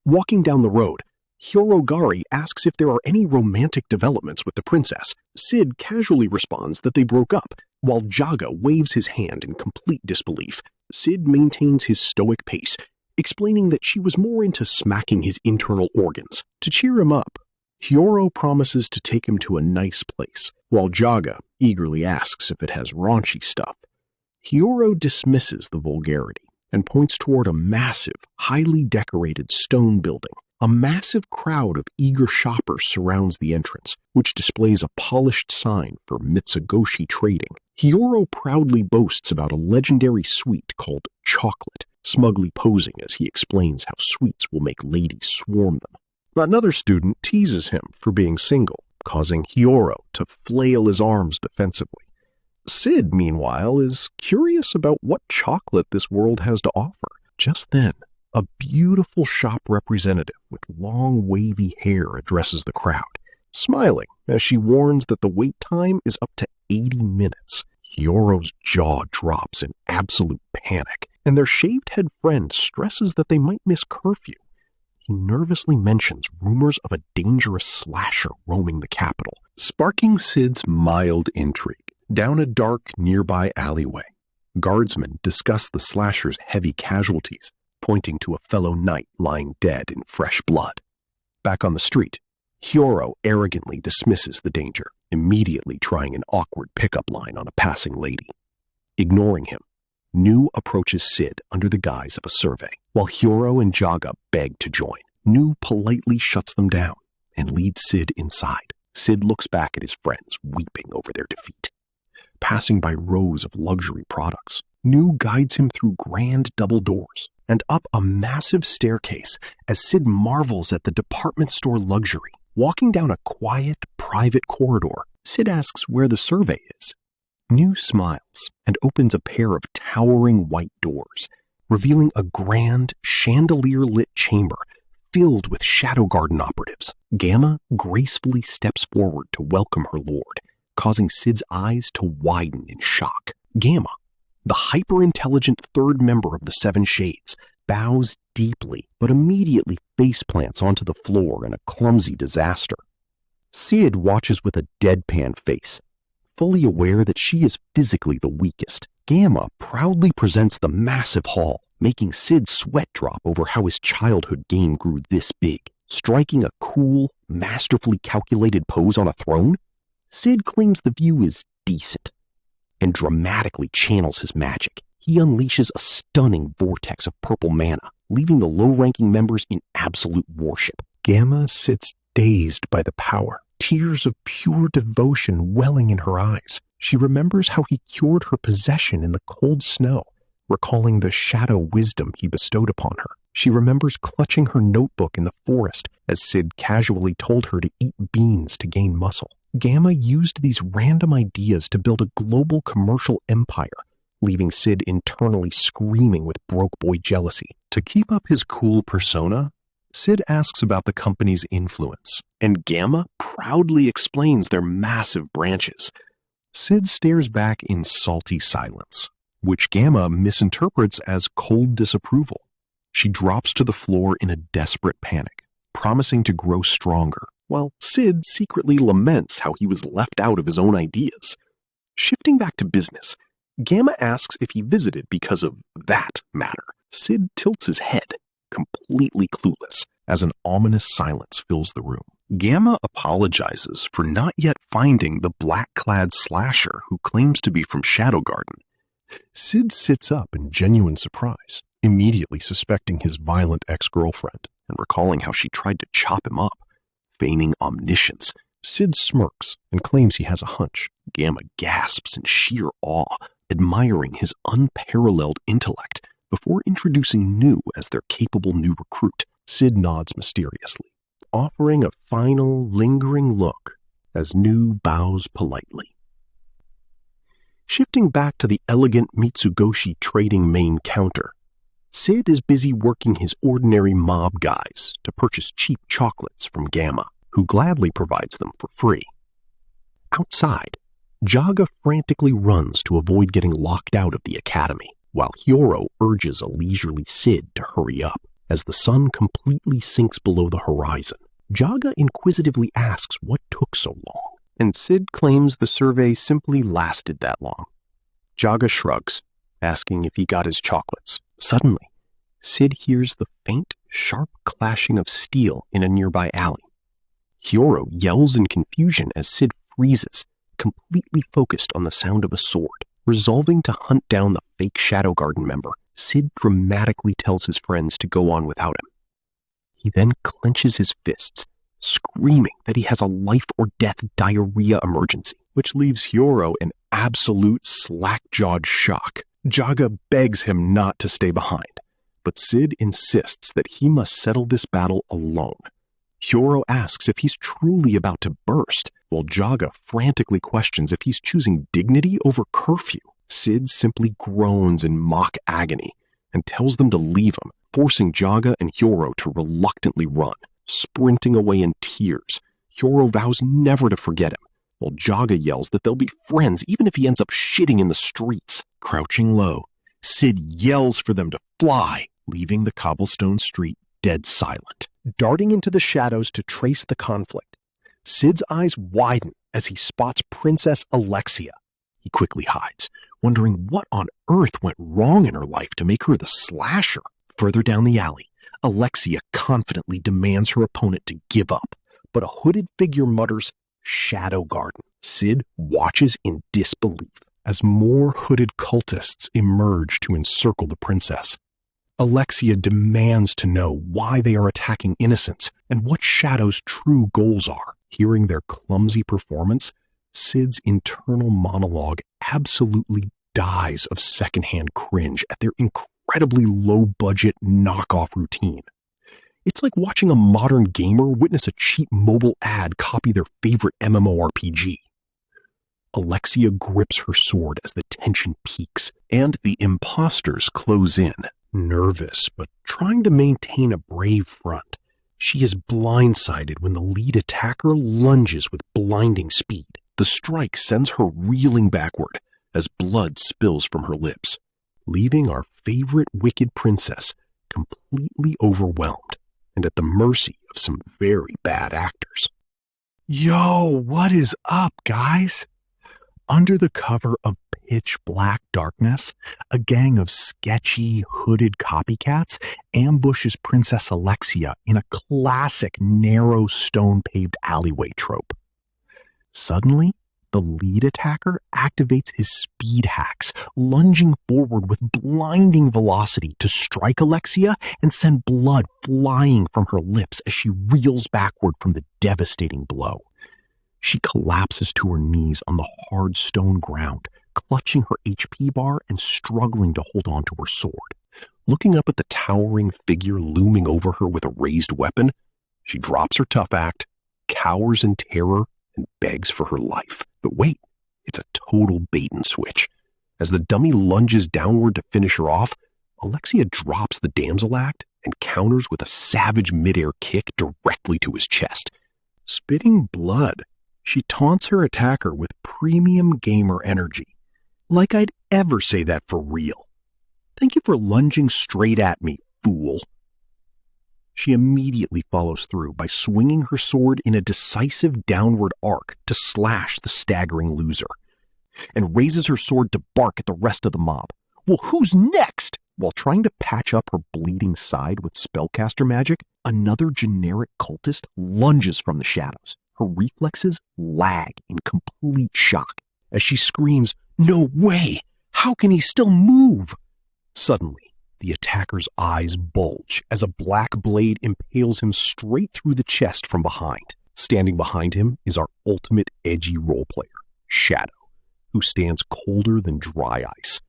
Walking down the road, Hirogari asks if there are any romantic developments with the princess. Cid casually responds that they broke up, while Jaga waves his hand in complete disbelief. Cid maintains his stoic pace, explaining that she was more into smacking his internal organs. To cheer him up, Hyoro promises to take him to a nice place, while Jaga eagerly asks if it has raunchy stuff. Hyoro dismisses the vulgarity and points toward a massive, highly decorated stone building A massive crowd of eager shoppers surrounds the entrance, which displays a polished sign for Mitsugoshi Trading. Hiyoro proudly boasts about a legendary sweet called chocolate, smugly posing as he explains how sweets will make ladies swarm them. Another student teases him for being single, causing Hiyoro to flail his arms defensively. Cid, meanwhile, is curious about what chocolate this world has to offer. Just then, a beautiful shop representative with long, wavy hair addresses the crowd, smiling as she warns that the wait time is up to 80 minutes. Hiyoro's jaw drops in absolute panic, and their shaved-head friend stresses that they might miss curfew. He nervously mentions rumors of a dangerous slasher roaming the capital, sparking Cid's mild intrigue. Down a dark, nearby alleyway, guardsmen discuss the slasher's heavy casualties, pointing to a fellow knight lying dead in fresh blood. Back on the street, Hiyoro arrogantly dismisses the danger, immediately trying an awkward pickup line on a passing lady. Ignoring him, Nu approaches Cid under the guise of a survey. While Hiyoro and Jaga beg to join, Nu politely shuts them down and leads Cid inside. Cid looks back at his friends, weeping over their defeat. Passing by rows of luxury products, Nu guides him through grand double doors and up a massive staircase as Cid marvels at the department store luxury. Walking down a quiet, private corridor, Cid asks where the survey is. Nu smiles and opens a pair of towering white doors, revealing a grand, chandelier-lit chamber filled with Shadow Garden operatives. Gamma gracefully steps forward to welcome her lord, causing Cid's eyes to widen in shock. Gamma, the hyper-intelligent third member of the Seven Shades, bows deeply, but immediately faceplants onto the floor in a clumsy disaster. Cid watches with a deadpan face, fully aware that she is physically the weakest. Gamma proudly presents the massive haul, making Cid's sweat drop over how his childhood game grew this big. Striking a cool, masterfully calculated pose on a throne, Cid claims the view is decent and dramatically channels his magic. He unleashes a stunning vortex of purple mana, leaving the low-ranking members in absolute worship. Gamma sits dazed by the power, tears of pure devotion welling in her eyes. She remembers how he cured her possession in the cold snow, recalling the shadow wisdom he bestowed upon her. She remembers clutching her notebook in the forest as Cid casually told her to eat beans to gain muscle. Gamma used these random ideas to build a global commercial empire, leaving Cid internally screaming with broke boy jealousy. To keep up his cool persona, Cid asks about the company's influence, and Gamma proudly explains their massive branches. Cid stares back in salty silence, which Gamma misinterprets as cold disapproval. She drops to the floor in a desperate panic, promising to grow stronger, while Cid secretly laments how he was left out of his own ideas. Shifting back to business, Gamma asks if he visited because of that matter. Cid tilts his head, completely clueless, as an ominous silence fills the room. Gamma apologizes for not yet finding the black-clad slasher who claims to be from Shadow Garden. Cid sits up in genuine surprise, immediately suspecting his violent ex-girlfriend and recalling how she tried to chop him up. Feigning omniscience, Cid smirks and claims he has a hunch. Gamma gasps in sheer awe, admiring his unparalleled intellect before introducing Nu as their capable new recruit. Cid nods mysteriously, offering a final, lingering look as Nu bows politely. Shifting back to the elegant Mitsugoshi Trading main counter, Cid is busy working his ordinary mob guys to purchase cheap chocolates from Gamma, who gladly provides them for free. Outside, Jaga frantically runs to avoid getting locked out of the academy, while Hiyoro urges a leisurely Cid to hurry up. As the sun completely sinks below the horizon, Jaga inquisitively asks what took so long, and Cid claims the survey simply lasted that long. Jaga shrugs, asking if he got his chocolates. Suddenly, Cid hears the faint, sharp clashing of steel in a nearby alley. Hiyoro yells in confusion as Cid freezes, completely focused on the sound of a sword. Resolving to hunt down the fake Shadow Garden member, Cid dramatically tells his friends to go on without him. He then clenches his fists, screaming that he has a life-or-death diarrhea emergency, which leaves Hyoro in absolute slack-jawed shock. Jaga begs him not to stay behind, but Cid insists that he must settle this battle alone. Hyoro asks if he's truly about to burst, while Jaga frantically questions if he's choosing dignity over curfew. Cid simply groans in mock agony and tells them to leave him, forcing Jaga and Hyoro to reluctantly run. Sprinting away in tears, Hyoro vows never to forget him, while Jaga yells that they'll be friends even if he ends up shitting in the streets. Crouching low, Cid yells for them to fly, leaving the cobblestone street dead silent. Darting into the shadows to trace the conflict, Cid's eyes widen as he spots Princess Alexia. He quickly hides, wondering what on earth went wrong in her life to make her the slasher. Further down the alley, Alexia confidently demands her opponent to give up, but a hooded figure mutters, "Shadow Garden." Cid watches in disbelief as more hooded cultists emerge to encircle the princess. Alexia demands to know why they are attacking innocents and what Shadow's true goals are. Hearing their clumsy performance, Cid's internal monologue absolutely dies of secondhand cringe at their incredibly low-budget knockoff routine. It's like watching a modern gamer witness a cheap mobile ad copy their favorite MMORPG. Alexia grips her sword as the tension peaks, and the imposters close in. Nervous, but trying to maintain a brave front, she is blindsided when the lead attacker lunges with blinding speed. The strike sends her reeling backward as blood spills from her lips, leaving our favorite wicked princess completely overwhelmed and at the mercy of some very bad actors. Yo, what is up, guys? Under the cover of pitch black darkness, a gang of sketchy, hooded copycats ambushes Princess Alexia in a classic narrow stone-paved alleyway trope. Suddenly, the lead attacker activates his speed hacks, lunging forward with blinding velocity to strike Alexia and send blood flying from her lips as she reels backward from the devastating blow. She collapses to her knees on the hard stone ground, clutching her HP bar and struggling to hold on to her sword. Looking up at the towering figure looming over her with a raised weapon, she drops her tough act, cowers in terror, and begs for her life. But wait, it's a total bait and switch. As the dummy lunges downward to finish her off, Alexia drops the damsel act and counters with a savage midair kick directly to his chest. Spitting blood, she taunts her attacker with premium gamer energy. Like I'd ever say that for real. Thank you for lunging straight at me, fool. She immediately follows through by swinging her sword in a decisive downward arc to slash the staggering loser, and raises her sword to bark at the rest of the mob. Well, who's next? While trying to patch up her bleeding side with spellcaster magic, another generic cultist lunges from the shadows. Her reflexes lag in complete shock as she screams, "No way! How can he still move?" Suddenly, the attacker's eyes bulge as a black blade impales him straight through the chest from behind. Standing behind him is our ultimate edgy role player, Shadow, who stands colder than dry ice.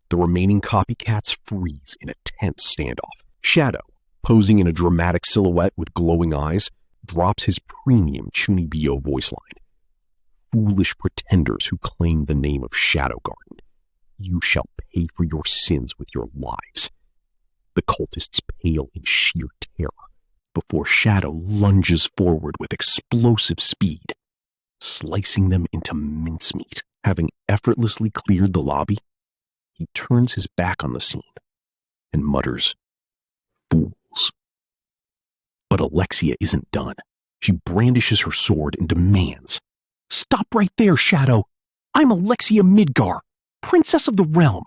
The remaining copycats freeze in a tense standoff. Shadow, posing in a dramatic silhouette with glowing eyes, drops his premium Chunibyo voice line. Foolish pretenders who claim the name of Shadow Garden, you shall pay for your sins with your lives. The cultists pale in sheer terror before Shadow lunges forward with explosive speed, slicing them into mincemeat. Having effortlessly cleared the lobby, he turns his back on the scene and mutters, "Fools." But Alexia isn't done. She brandishes her sword and demands, "Stop right there, Shadow! I'm Alexia Midgar, Princess of the Realm."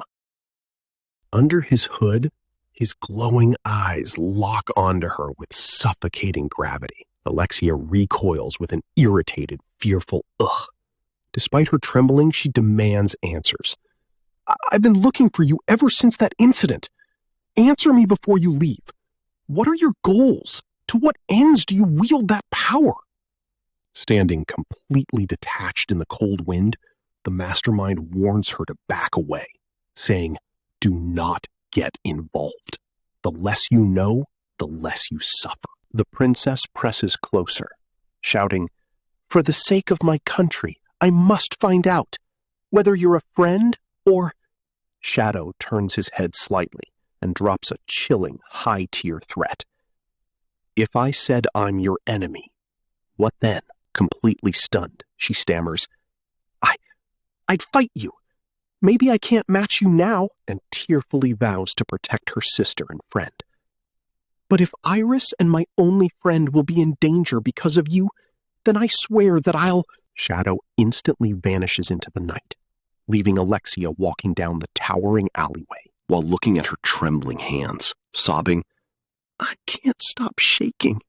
Under his hood, his glowing eyes lock onto her with suffocating gravity. Alexia recoils with an irritated, fearful ugh. Despite her trembling, she demands answers. "I've been looking for you ever since that incident. Answer me before you leave. What are your goals? To To what ends do you wield that power? Standing completely detached in the cold wind, the mastermind warns her to back away, saying, "Do not get involved. The less you know, the less you suffer." The princess presses closer, shouting, "For the sake of my country, I must find out, whether you're a friend or—" Shadow turns his head slightly and drops a chilling, high-tier threat. "If I said I'm your enemy, what then?" Completely stunned, she stammers, I'd fight you. Maybe I can't match you now," and tearfully vows to protect her sister and friend. "But if Iris and my only friend will be in danger because of you, then I swear that I'll—" Shadow instantly vanishes into the night, leaving Alexia walking down the towering alleyway while looking at her trembling hands, sobbing, "I can't stop shaking."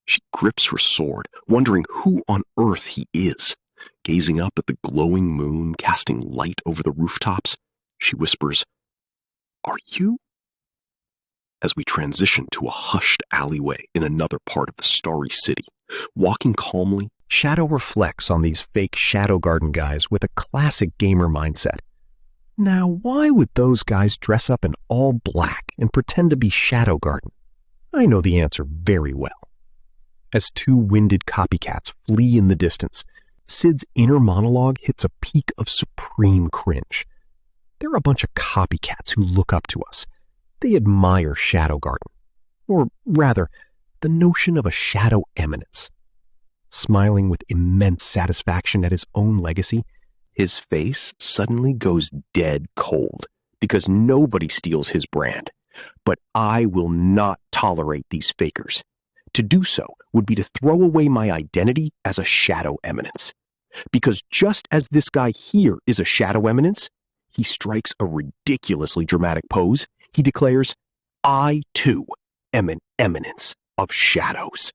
She grips her sword, wondering who on earth he is. Gazing up at the glowing moon casting light over the rooftops, she whispers, "Are you?" As we transition to a hushed alleyway in another part of the starry city, walking calmly, Shadow reflects on these fake Shadow Garden guys with a classic gamer mindset. Now, why would those guys dress up in all black and pretend to be Shadow Garden? I know the answer very well. As two winded copycats flee in the distance, Cid's inner monologue hits a peak of supreme cringe. They're a bunch of copycats who look up to us. They admire Shadow Garden, or rather, the notion of a shadow eminence. Smiling with immense satisfaction at his own legacy, his face suddenly goes dead cold because nobody steals his brand. But I will not tolerate these fakers. To do so would be to throw away my identity as a shadow eminence. Because just as this guy here is a shadow eminence, he strikes a ridiculously dramatic pose. He declares, "I too am an eminence of shadows."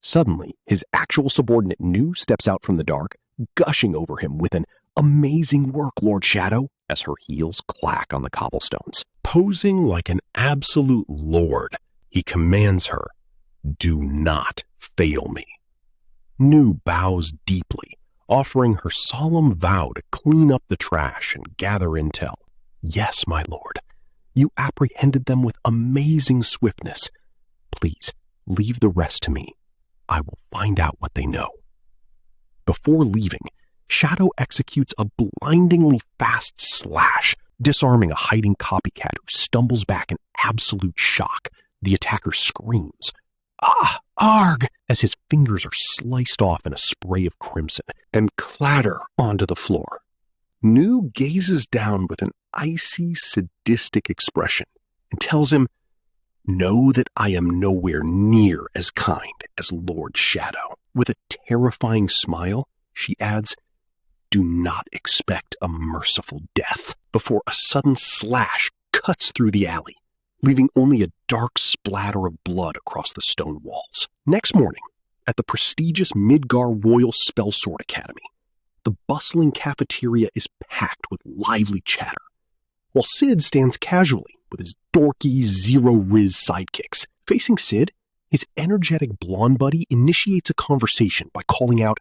Suddenly, his actual subordinate Nu steps out from the dark, gushing over him with an "Amazing work, Lord Shadow," as her heels clack on the cobblestones. Posing like an absolute lord, he commands her, "Do not fail me." Nu bows deeply, offering her solemn vow to clean up the trash and gather intel. "Yes, my lord. You apprehended them with amazing swiftness. Please, leave the rest to me. I will find out what they know." Before leaving, Shadow executes a blindingly fast slash, disarming a hiding copycat who stumbles back in absolute shock. The attacker screams, "Ah, arg!" as his fingers are sliced off in a spray of crimson and clatter onto the floor. Nu gazes down with an icy, sadistic expression and tells him, "Know that I am nowhere near as kind as Lord Shadow." With a terrifying smile, she adds, "Do not expect a merciful death," before a sudden slash cuts through the alley, leaving only a dark splatter of blood across the stone walls. Next morning, at the prestigious Midgar Royal Spellsword Academy, the bustling cafeteria is packed with lively chatter, while Cid stands casually with his dorky, zero-riz sidekicks. Facing Cid, his energetic blonde buddy initiates a conversation by calling out,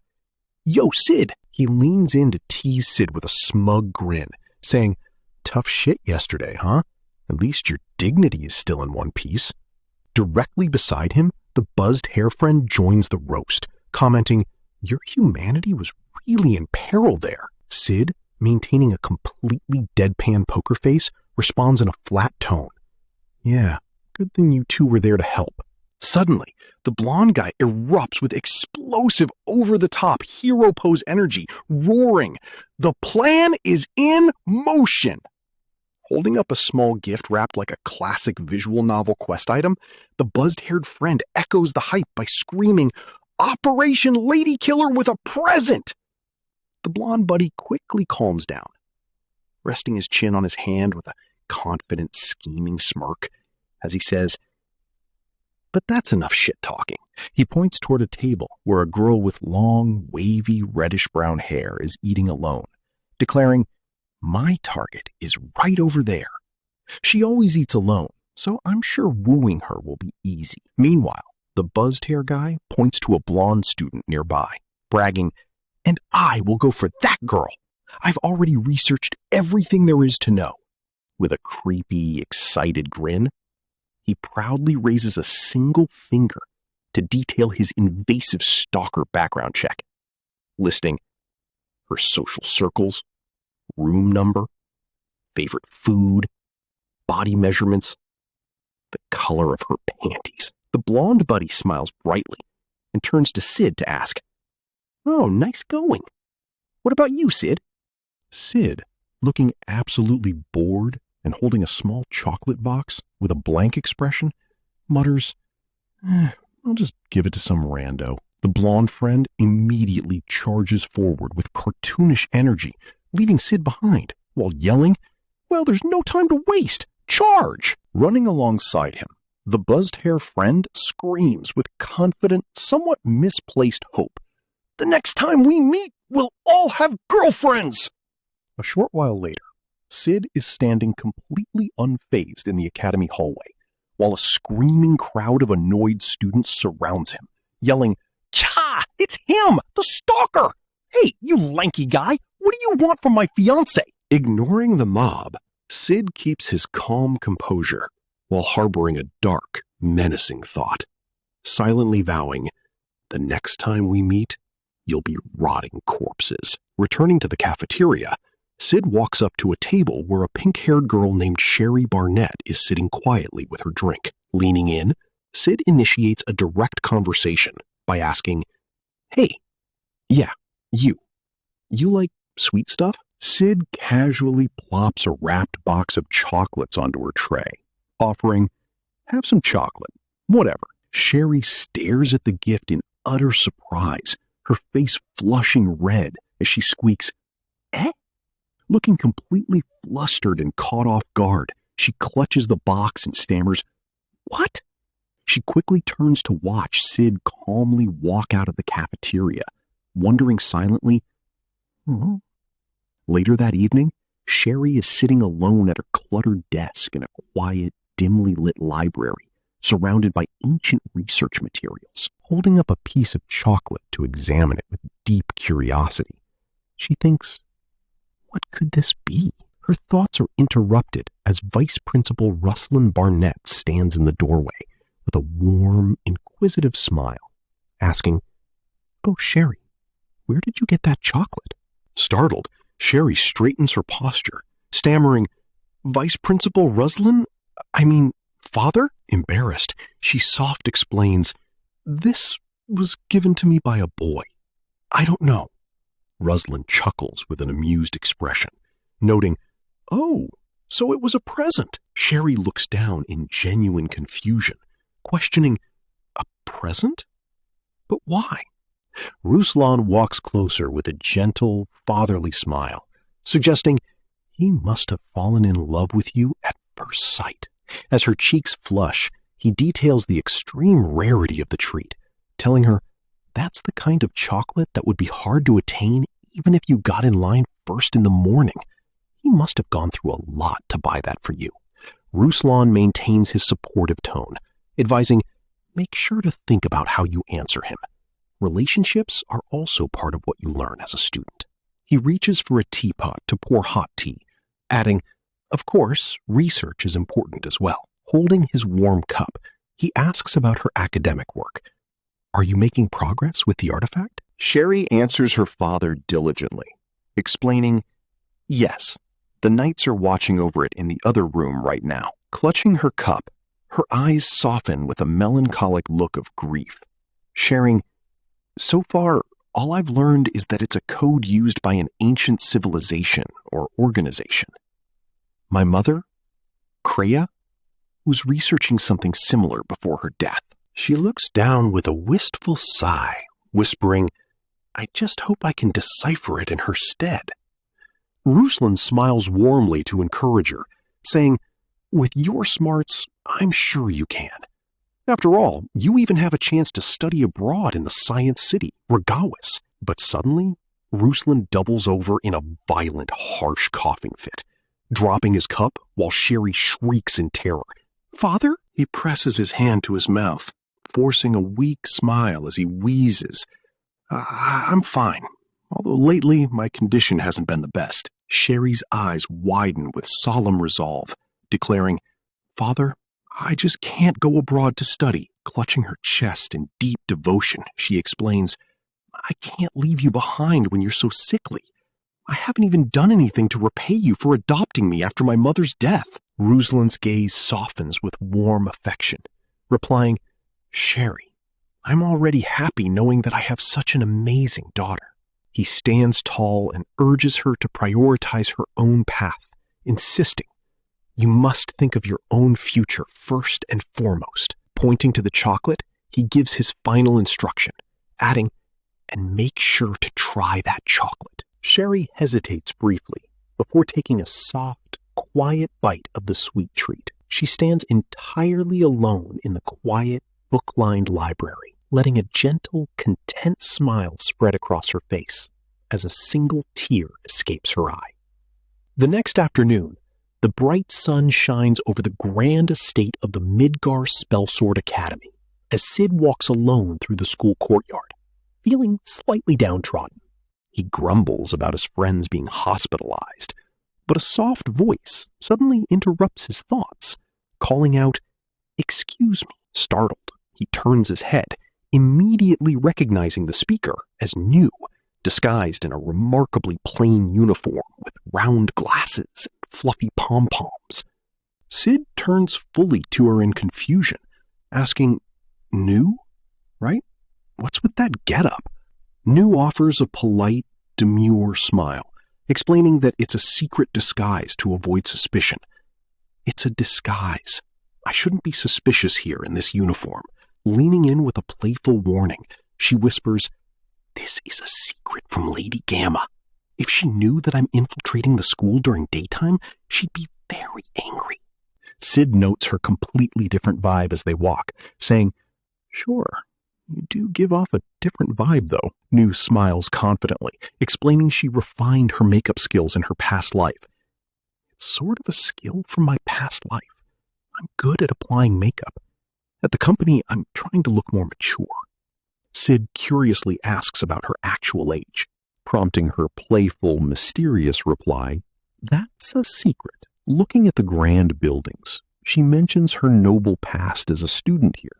"Yo, Cid!" He leans in to tease Cid with a smug grin, saying, "Tough shit yesterday, huh? At least your dignity is still in one piece." Directly beside him, the buzzed hair friend joins the roast, commenting, "Your humanity was really in peril there." Cid, maintaining a completely deadpan poker face, responds in a flat tone, "Yeah, good thing you two were there to help." Suddenly, the blonde guy erupts with explosive, over-the-top hero pose energy, roaring, "The plan is in motion!" Holding up a small gift wrapped like a classic visual novel quest item, the buzzed-haired friend echoes the hype by screaming, "Operation Lady Killer with a present!" The blonde buddy quickly calms down, resting his chin on his hand with a confident, scheming smirk as he says, "But that's enough shit-talking." He points toward a table where a girl with long, wavy, reddish-brown hair is eating alone, declaring, "My target is right over there. She always eats alone, so I'm sure wooing her will be easy." Meanwhile, The buzzed hair guy points to a blonde student nearby, bragging, "And I will go for that girl. I've already researched everything there is to know." With a creepy, excited grin, he proudly raises a single finger to detail his invasive stalker background check, listing her social circles, room number, favorite food, body measurements, the color of her panties. The blonde buddy smiles brightly and turns to Cid to ask, "Oh, nice going. What about you, Cid?" Cid, looking absolutely bored and holding a small chocolate box with a blank expression, mutters, "I'll just give it to some rando." The blonde friend immediately charges forward with cartoonish energy, leaving Cid behind, while yelling, "Well, there's no time to waste! Charge!" Running alongside him, the buzzed hair friend screams with confident, somewhat misplaced hope, "The next time we meet, we'll all have girlfriends!" A short while later, Cid is standing completely unfazed in the academy hallway, while a screaming crowd of annoyed students surrounds him, yelling, "Cha! It's him! The stalker! Hey, you lanky guy! What do you want from my fiancé?" Ignoring the mob, Cid keeps his calm composure while harboring a dark, menacing thought, silently vowing, "The next time we meet, you'll be rotting corpses." Returning to the cafeteria, Cid walks up to a table where a pink-haired girl named Sherry Barnett is sitting quietly with her drink. Leaning in, Cid initiates a direct conversation by asking, "Hey, yeah, you like sweet stuff?" Cid casually plops a wrapped box of chocolates onto her tray, offering, "Have some chocolate, whatever." Sherry stares at the gift in utter surprise, her face flushing red as she squeaks, "Eh?" Looking completely flustered and caught off guard, she clutches the box and stammers, "What?" She quickly turns to watch Cid calmly walk out of the cafeteria, wondering silently, Later that evening, Sherry is sitting alone at her cluttered desk in a quiet, dimly lit library, surrounded by ancient research materials. Holding up a piece of chocolate to examine it with deep curiosity, she thinks, what could this be? Her thoughts are interrupted as Vice Principal Ruslan Barnett stands in the doorway with a warm, inquisitive smile, asking, "Oh, Sherry, where did you get that chocolate?" Startled, Sherry straightens her posture, stammering, "Vice Principal Ruslan? Father?" Embarrassed, she soft explains, "This was given to me by a boy. I don't know." Ruslan chuckles with an amused expression, noting, "Oh, so it was a present." Sherry looks down in genuine confusion, questioning, "A present? But why?" Ruslan walks closer with a gentle, fatherly smile, suggesting he must have fallen in love with you at first sight. As her cheeks flush, he details the extreme rarity of the treat, telling her that's the kind of chocolate that would be hard to attain even if you got in line first in the morning. He must have gone through a lot to buy that for you. Ruslan maintains his supportive tone, advising, make sure to think about how you answer him. Relationships are also part of what you learn as a student. He reaches for a teapot to pour hot tea, adding, of course, research is important as well. Holding his warm cup, he asks about her academic work. Are you making progress with the artifact? Sherry answers her father diligently, explaining, yes, the knights are watching over it in the other room right now. Clutching her cup, her eyes soften with a melancholic look of grief, sharing, so far, all I've learned is that it's a code used by an ancient civilization or organization. My mother, Kreia, was researching something similar before her death. She looks down with a wistful sigh, whispering, I just hope I can decipher it in her stead. Ruslan smiles warmly to encourage her, saying, with your smarts, I'm sure you can. After all, you even have a chance to study abroad in the Science City, Regawis. But suddenly, Ruslan doubles over in a violent, harsh coughing fit, dropping his cup while Sherry shrieks in terror. Father? He presses his hand to his mouth, forcing a weak smile as he wheezes. I'm fine, although lately my condition hasn't been the best. Sherry's eyes widen with solemn resolve, declaring, Father, I just can't go abroad to study. Clutching her chest in deep devotion, she explains, I can't leave you behind when you're so sickly. I haven't even done anything to repay you for adopting me after my mother's death. Rosalind's gaze softens with warm affection, replying, Sherry, I'm already happy knowing that I have such an amazing daughter. He stands tall and urges her to prioritize her own path, insisting, You must think of your own future first and foremost. Pointing to the chocolate, he gives his final instruction, adding, And make sure to try that chocolate. Sherry hesitates briefly before taking a soft, quiet bite of the sweet treat. She stands entirely alone in the quiet, book-lined library, letting a gentle, content smile spread across her face as a single tear escapes her eye. The next afternoon, the bright sun shines over the grand estate of the Midgar Spellsword Academy as Cid walks alone through the school courtyard, feeling slightly downtrodden. He grumbles about his friends being hospitalized, but a soft voice suddenly interrupts his thoughts, calling out, Excuse me. Startled, he turns his head, immediately recognizing the speaker as new, disguised in a remarkably plain uniform with round glasses and fluffy pom-poms. Cid turns fully to her in confusion, asking, New? Right? What's with that getup? New offers a polite, demure smile, explaining that it's a secret disguise to avoid suspicion. It's a disguise. I shouldn't be suspicious here in this uniform. Leaning in with a playful warning, she whispers, This is a secret from Lady Gamma. If she knew that I'm infiltrating the school during daytime, she'd be very angry. Cid notes her completely different vibe as they walk, saying, Sure, you do give off a different vibe, though. New smiles confidently, explaining she refined her makeup skills in her past life. It's sort of a skill from my past life. I'm good at applying makeup. At the company, I'm trying to look more mature. Cid curiously asks about her actual age, prompting her playful, mysterious reply, That's a secret. Looking at the grand buildings, she mentions her noble past as a student here.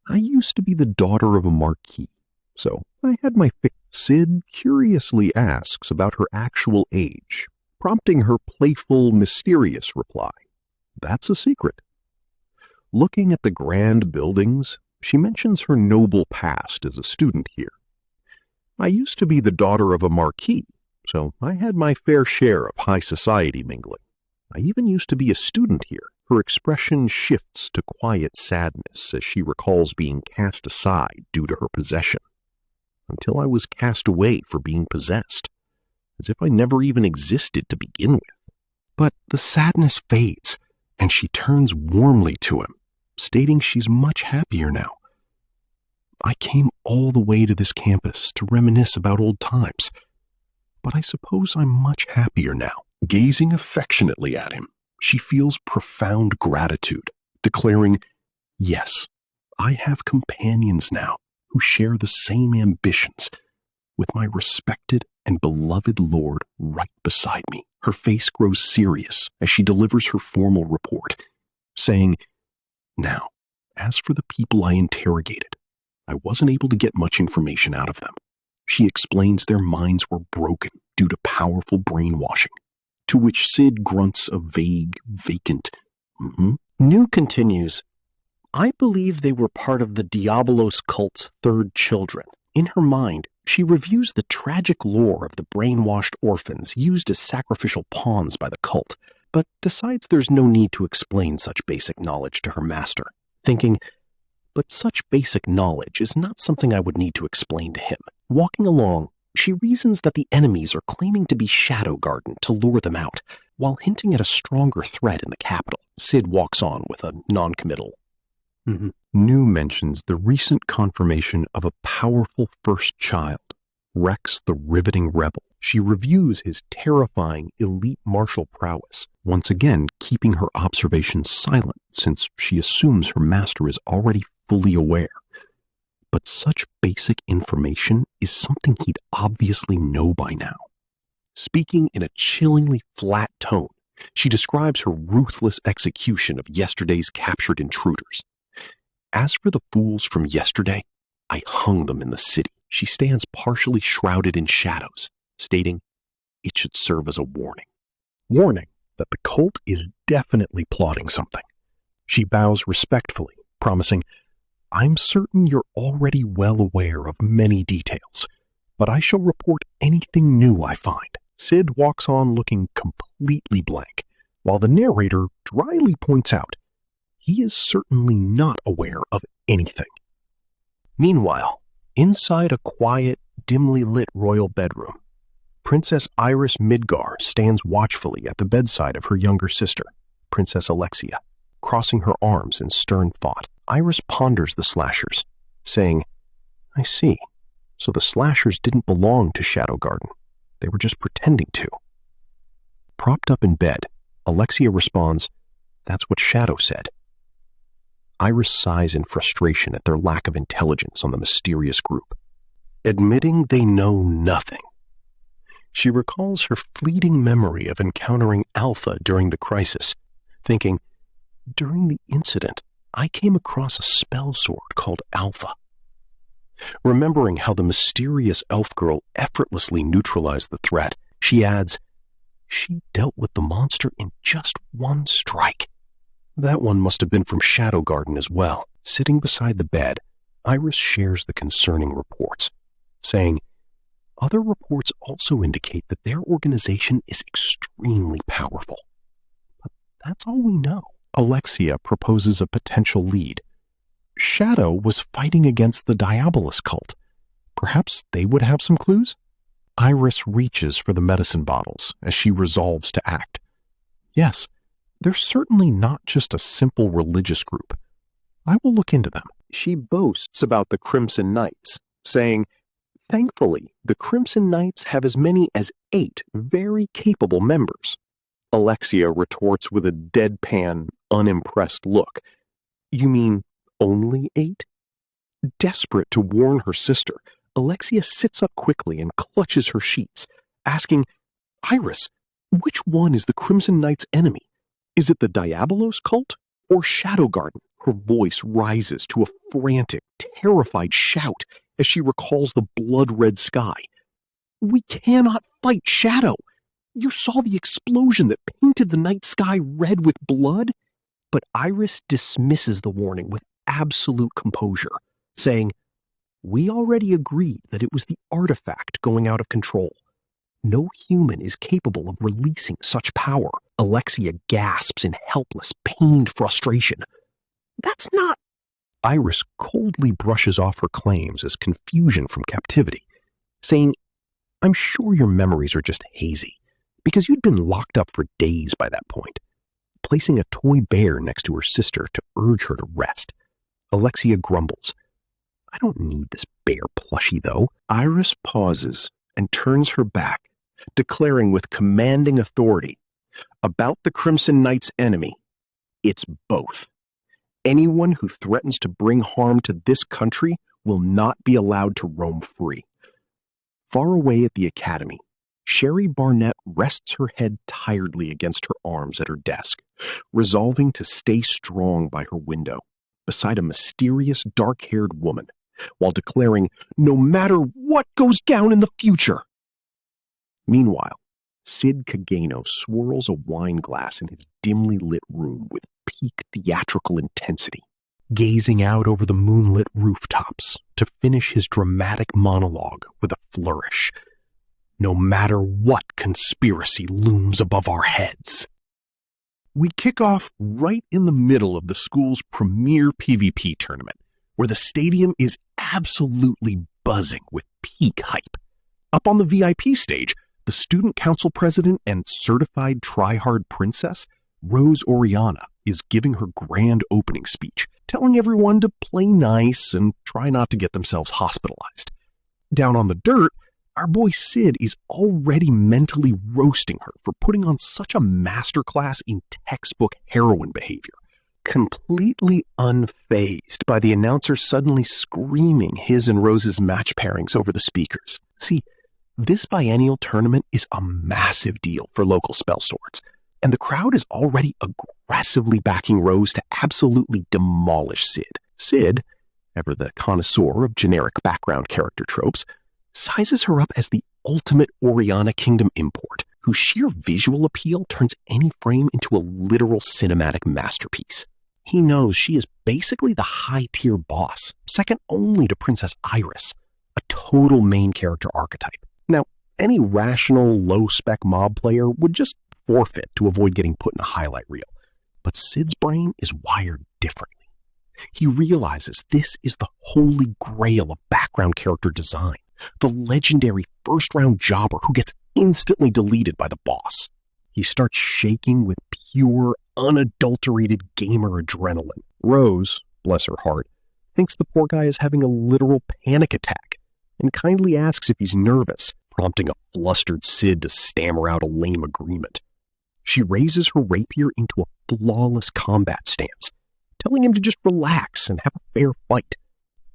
I used to be the daughter of a marquis, so I had my Cid curiously asks about her actual age, prompting her playful, mysterious reply, That's a secret. Looking at the grand buildings, she mentions her noble past as a student here. I used to be the daughter of a marquis, so I had my fair share of high society mingling. I even used to be a student here. Her expression shifts to quiet sadness as she recalls being cast aside due to her possession, until I was cast away for being possessed, as if I never even existed to begin with. But the sadness fades, and she turns warmly to him, stating she's much happier now. I came all the way to this campus to reminisce about old times, but I suppose I'm much happier now. Gazing affectionately at him, she feels profound gratitude, declaring, Yes, I have companions now who share the same ambitions, with my respected and beloved lord right beside me. Her face grows serious as she delivers her formal report, saying, Now, as for the people I interrogated, I wasn't able to get much information out of them. She explains their minds were broken due to powerful brainwashing, to which Cid grunts a vague, vacant, New continues, I believe they were part of the Diabolos cult's third children. In her mind, she reviews the tragic lore of the brainwashed orphans used as sacrificial pawns by the cult, but decides there's no need to explain such basic knowledge to her master, thinking, but such basic knowledge is not something I would need to explain to him. Walking along, she reasons that the enemies are claiming to be Shadow Garden to lure them out, while hinting at a stronger threat in the capital. Cid walks on with a non-committal. New mentions the recent confirmation of a powerful first child, Rex the Riveting Rebel. She reviews his terrifying elite martial prowess, once again keeping her observations silent since she assumes her master is already fully aware. But such basic information is something he'd obviously know by now. Speaking in a chillingly flat tone, she describes her ruthless execution of yesterday's captured intruders. As for the fools from yesterday, I hung them in the city. She stands partially shrouded in shadows, stating it should serve as a warning. Warning that the cult is definitely plotting something. She bows respectfully, promising, I'm certain you're already well aware of many details, but I shall report anything new I find. Cid walks on looking completely blank, while the narrator dryly points out he is certainly not aware of anything. Meanwhile, inside a quiet, dimly lit royal bedroom, Princess Iris Midgar stands watchfully at the bedside of her younger sister, Princess Alexia, crossing her arms in stern thought. Iris ponders the slashers, saying, I see. So the slashers didn't belong to Shadow Garden. They were just pretending to. Propped up in bed, Alexia responds, That's what Shadow said. Iris sighs in frustration at their lack of intelligence on the mysterious group, admitting they know nothing. She recalls her fleeting memory of encountering Alpha during the crisis, thinking, during the incident, I came across a spell sword called Alpha. Remembering how the mysterious elf girl effortlessly neutralized the threat, she adds, she dealt with the monster in just one strike. That one must have been from Shadow Garden as well. Sitting beside the bed, Iris shares the concerning reports, saying, other reports also indicate that their organization is extremely powerful. But that's all we know. Alexia proposes a potential lead. Shadow was fighting against the Diabolus cult. Perhaps they would have some clues? Iris reaches for the medicine bottles as she resolves to act. Yes, they're certainly not just a simple religious group. I will look into them. She boasts about the Crimson Knights, saying, thankfully, the Crimson Knights have as many as 8 very capable members. Alexia retorts with a deadpan, unimpressed look. You mean only 8? Desperate to warn her sister, Alexia sits up quickly and clutches her sheets, asking, Iris, which one is the Crimson Knight's enemy? Is it the Diabolos cult or Shadow Garden? Her voice rises to a frantic, terrified shout as she recalls the blood-red sky. We cannot fight Shadow. You saw the explosion that painted the night sky red with blood? But Iris dismisses the warning with absolute composure, saying, we already agreed that it was the artifact going out of control. No human is capable of releasing such power. Alexia gasps in helpless, pained frustration. That's not... Iris coldly brushes off her claims as confusion from captivity, saying, I'm sure your memories are just hazy, because you'd been locked up for days by that point. Placing a toy bear next to her sister to urge her to rest, Alexia grumbles. I don't need this bear plushie, though. Iris pauses and turns her back, declaring with commanding authority, about the Crimson Knight's enemy, it's both. Anyone who threatens to bring harm to this country will not be allowed to roam free. Far away at the academy, Sherry Barnett rests her head tiredly against her arms at her desk, resolving to stay strong by her window, beside a mysterious dark-haired woman, while declaring, no matter what goes down in the future. Meanwhile, Cid Kagenou swirls a wine glass in his dimly lit room with peak theatrical intensity, gazing out over the moonlit rooftops to finish his dramatic monologue with a flourish. No matter what conspiracy looms above our heads. We kick off right in the middle of the school's premier PvP tournament, where the stadium is absolutely buzzing with peak hype. Up on the VIP stage, the student council president and certified try-hard princess, Rose Oriana, is giving her grand opening speech, telling everyone to play nice and try not to get themselves hospitalized. Down on the dirt, our boy Cid is already mentally roasting her for putting on such a masterclass in textbook heroine behavior, completely unfazed by the announcer suddenly screaming his and Rose's match pairings over the speakers. See, this biennial tournament is a massive deal for local spell swords, and the crowd is already aggressively backing Rose to absolutely demolish Cid. Cid, ever the connoisseur of generic background character tropes, sizes her up as the ultimate Oriana Kingdom import, whose sheer visual appeal turns any frame into a literal cinematic masterpiece. He knows she is basically the high-tier boss, second only to Princess Iris, a total main character archetype. Now, any rational, low-spec mob player would just forfeit to avoid getting put in a highlight reel, but Cid's brain is wired differently. He realizes this is the holy grail of background character design, the legendary first-round jobber who gets instantly deleted by the boss. He starts shaking with pure, unadulterated gamer adrenaline. Rose, bless her heart, thinks the poor guy is having a literal panic attack and kindly asks if he's nervous, prompting a flustered Cid to stammer out a lame agreement. She raises her rapier into a flawless combat stance, telling him to just relax and have a fair fight.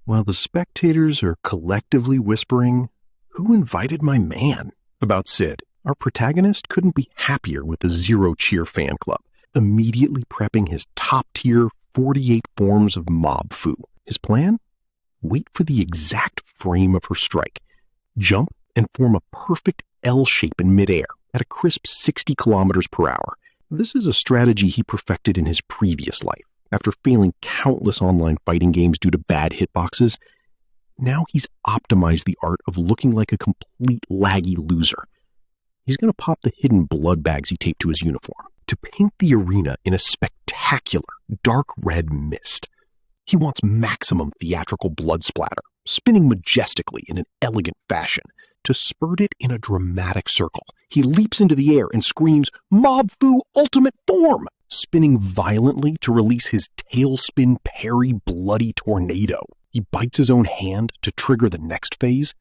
While the spectators are collectively whispering, "Who invited my man?" about Cid, our protagonist couldn't be happier with the Zero Cheer fan club, immediately prepping his top-tier 48 forms of mob foo. His plan? Wait for the exact frame of her strike, jump and form a perfect L shape in midair at a crisp 60 kilometers per hour. This is a strategy he perfected in his previous life. After failing countless online fighting games due to bad hitboxes, now he's optimized the art of looking like a complete laggy loser. He's going to pop the hidden blood bags he taped to his uniform to paint the arena in a spectacular dark red mist. He wants maximum theatrical blood splatter, spinning majestically in an elegant fashion. To spurt it in a dramatic circle, he leaps into the air and screams, "Mob Foo Ultimate Form!" spinning violently to release his tailspin parry bloody tornado. He bites his own hand to trigger the next phase,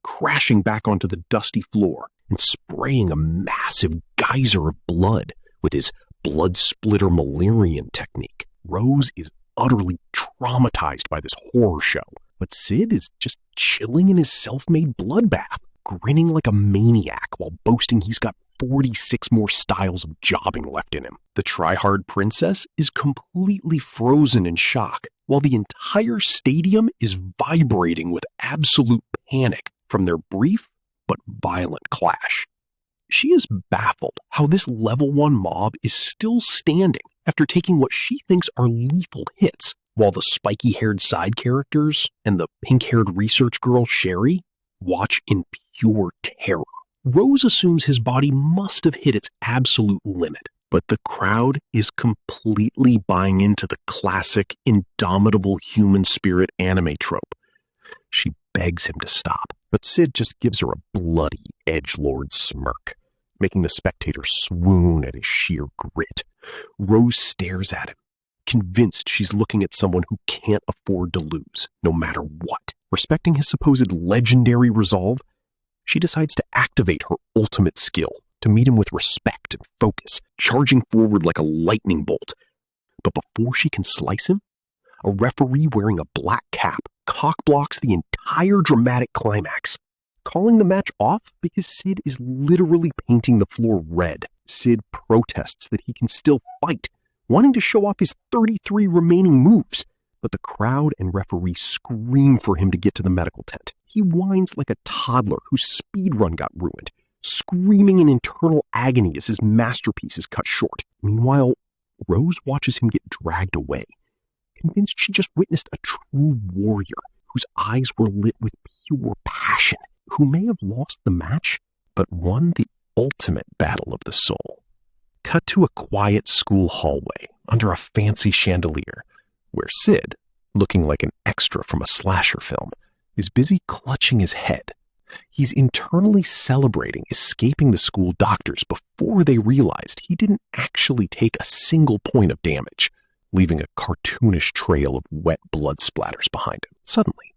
crashing back onto the dusty floor and spraying a massive geyser of blood with his blood splitter Malerian technique. Rose is utterly traumatized by this horror show, but Cid is just chilling in his self-made bloodbath, grinning like a maniac while boasting he's got 46 more styles of jobbing left in him. The try-hard princess is completely frozen in shock, while the entire stadium is vibrating with absolute panic from their brief but violent clash. She is baffled how this level 1 mob is still standing after taking what she thinks are lethal hits, while the spiky-haired side characters and the pink-haired research girl Sherry watch in pure terror. Rose assumes his body must have hit its absolute limit, but the crowd is completely buying into the classic indomitable human spirit anime trope. She begs him to stop, but Cid just gives her a bloody edgelord smirk, making the spectator swoon at his sheer grit. Rose stares at him, convinced she's looking at someone who can't afford to lose, no matter what. Respecting his supposed legendary resolve, she decides to activate her ultimate skill to meet him with respect and focus, charging forward like a lightning bolt. But before she can slice him, a referee wearing a black cap cock-blocks the entire dramatic climax, calling the match off because Cid is literally painting the floor red. Cid protests that he can still fight, wanting to show off his 33 remaining moves, but the crowd and referee scream for him to get to the medical tent. He whines like a toddler whose speedrun got ruined, screaming in internal agony as his masterpiece is cut short. Meanwhile, Rose watches him get dragged away, convinced she just witnessed a true warrior whose eyes were lit with pure passion, who may have lost the match, but won the ultimate battle of the soul. Cut to a quiet school hallway under a fancy chandelier, where Cid, looking like an extra from a slasher film, is busy clutching his head. He's internally celebrating escaping the school doctors before they realized he didn't actually take a single point of damage, leaving a cartoonish trail of wet blood splatters behind him. Suddenly,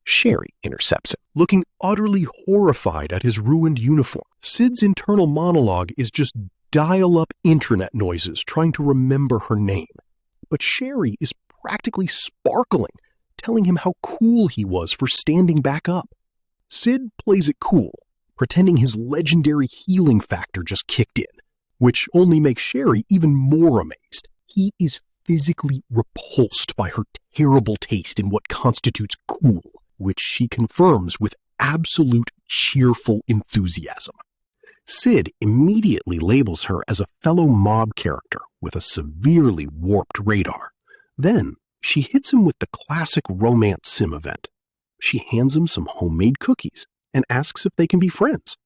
Sherry intercepts him, looking utterly horrified at his ruined uniform. Cid's internal monologue is just dial-up internet noises trying to remember her name. but Sherry is practically sparkling, telling him how cool he was for standing back up. Cid plays it cool, pretending his legendary healing factor just kicked in, which only makes Sherry even more amazed. He is physically repulsed by her terrible taste in what constitutes cool, which she confirms with absolute cheerful enthusiasm. Cid immediately labels her as a fellow mob character with a severely warped radar. Then she hits him with the classic romance sim event. She hands him some homemade cookies and asks if they can be friends.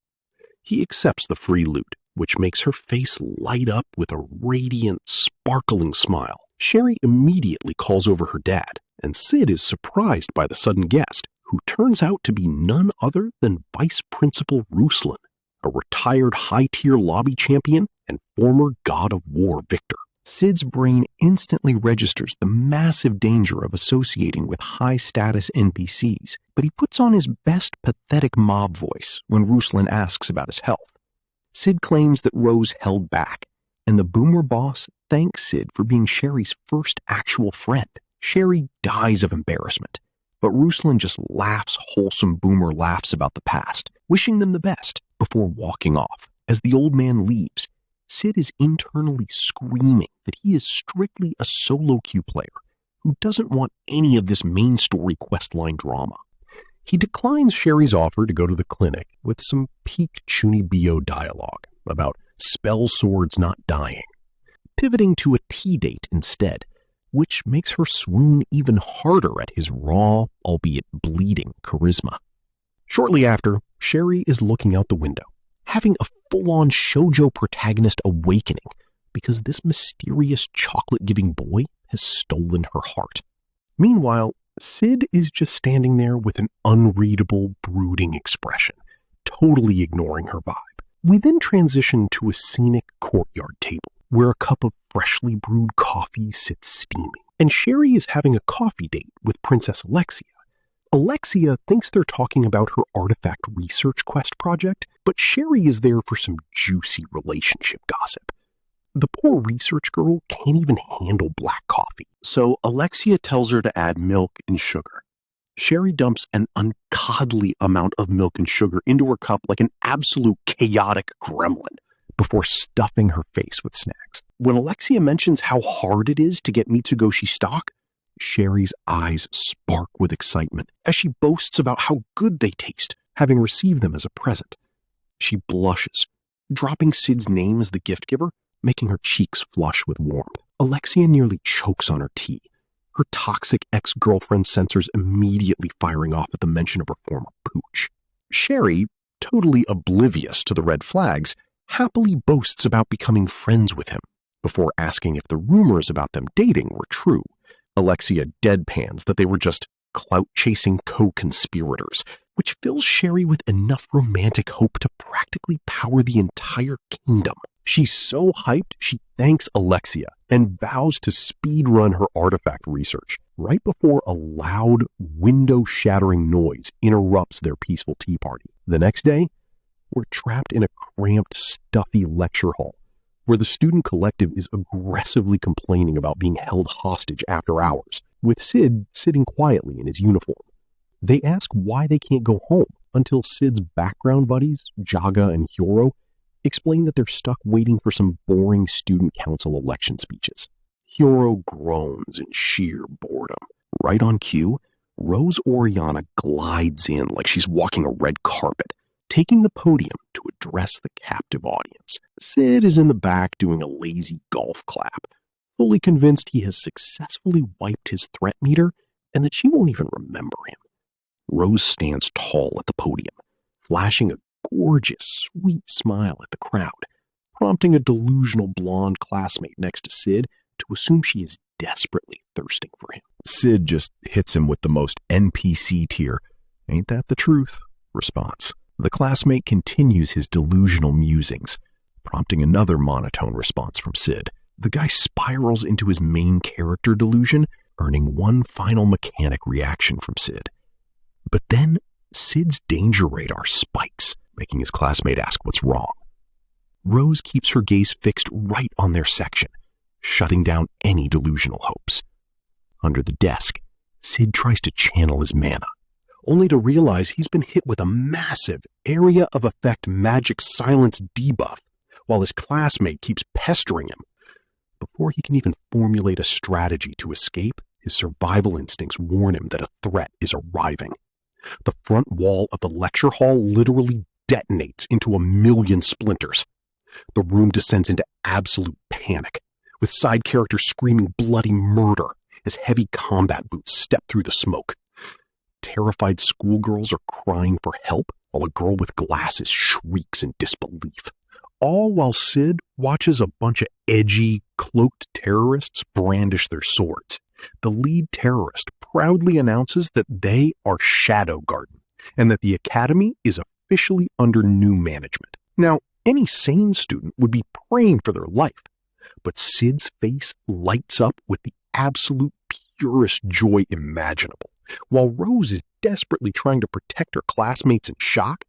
He accepts the free loot, which makes her face light up with a radiant, sparkling smile. Sherry immediately calls over her dad, and Cid is surprised by the sudden guest, who turns out to be none other than Vice Principal Ruslan, a retired high-tier lobby champion and former God of War victor. Cid's brain instantly registers the massive danger of associating with high-status NPCs, but he puts on his best pathetic mob voice when Ruslan asks about his health. Cid claims that Rose held back, and the boomer boss thanks Cid for being Sherry's first actual friend. Sherry dies of embarrassment, but Ruslan just laughs wholesome boomer laughs about the past, wishing them the best before walking off. As the old man leaves, Cid is internally screaming that he is strictly a solo queue player who doesn't want any of this main story questline drama. He declines Sherry's offer to go to the clinic with some peak Chunibyo dialogue about spell swords not dying, pivoting to a tea date instead, which makes her swoon even harder at his raw, albeit bleeding, charisma. Shortly after, Sherry is looking out the window, having a full-on shoujo protagonist awakening because this mysterious chocolate-giving boy has stolen her heart. Meanwhile, Cid is just standing there with an unreadable, brooding expression, totally ignoring her vibe. We then transition to a scenic courtyard table, where a cup of freshly brewed coffee sits steaming, and Sherry is having a coffee date with Princess Alexia. Alexia thinks they're talking about her artifact research quest project, but Sherry is there for some juicy relationship gossip. The poor research girl can't even handle black coffee, so Alexia tells her to add milk and sugar. Sherry dumps an ungodly amount of milk and sugar into her cup like an absolute chaotic gremlin, before stuffing her face with snacks. When Alexia mentions how hard it is to get Mitsugoshi stock, Sherry's eyes spark with excitement as she boasts about how good they taste, having received them as a present. She blushes, dropping Cid's name as the gift giver, making her cheeks flush with warmth. Alexia nearly chokes on her tea, her toxic ex-girlfriend sensors immediately firing off at the mention of her former pooch. Sherry, totally oblivious to the red flags, happily boasts about becoming friends with him, before asking if the rumors about them dating were true. Alexia deadpans that they were just clout-chasing co-conspirators, which fills Sherry with enough romantic hope to practically power the entire kingdom. She's so hyped, she thanks Alexia and vows to speedrun her artifact research right before a loud, window-shattering noise interrupts their peaceful tea party. The next day, we're trapped in a cramped, stuffy lecture hall where the student collective is aggressively complaining about being held hostage after hours, with Cid sitting quietly in his uniform. They ask why they can't go home until Cid's background buddies, Jaga and Hyoro, explain that they're stuck waiting for some boring student council election speeches. Hyoro groans in sheer boredom. Right on cue, Rose Oriana glides in like she's walking a red carpet, taking the podium to address the captive audience. Cid is in the back doing a lazy golf clap, fully convinced he has successfully wiped his threat meter and that she won't even remember him. Rose stands tall at the podium, flashing a gorgeous, sweet smile at the crowd, prompting a delusional blonde classmate next to Cid to assume she is desperately thirsting for him. Cid just hits him with the most NPC tier, "Ain't that the truth?" response. The classmate continues his delusional musings, prompting another monotone response from Cid. The guy spirals into his main character delusion, earning one final mechanic reaction from Cid. But then Cid's danger radar spikes, making his classmate ask what's wrong. Rose keeps her gaze fixed right on their section, shutting down any delusional hopes. Under the desk, Cid tries to channel his mana, only to realize he's been hit with a massive area of effect magic silence debuff while his classmate keeps pestering him. Before he can even formulate a strategy to escape, his survival instincts warn him that a threat is arriving. The front wall of the lecture hall literally detonates into a million splinters. The room descends into absolute panic, with side characters screaming bloody murder as heavy combat boots step through the smoke. Terrified schoolgirls are crying for help, while a girl with glasses shrieks in disbelief. All while Cid watches a bunch of edgy, cloaked terrorists brandish their swords. The lead terrorist proudly announces that they are Shadow Garden, and that the Academy is officially under new management. Now, any sane student would be praying for their life, but Cid's face lights up with the absolute purest joy imaginable. While Rose is desperately trying to protect her classmates in shock,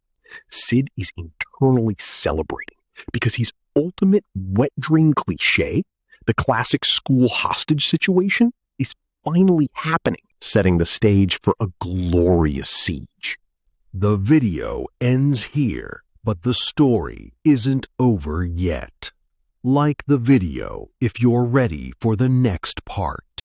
Cid is internally celebrating because he's ultimate wet dream cliché, the classic school hostage situation, is finally happening, setting the stage for a glorious siege. The video ends here, but the story isn't over yet. Like the video if you're ready for the next part.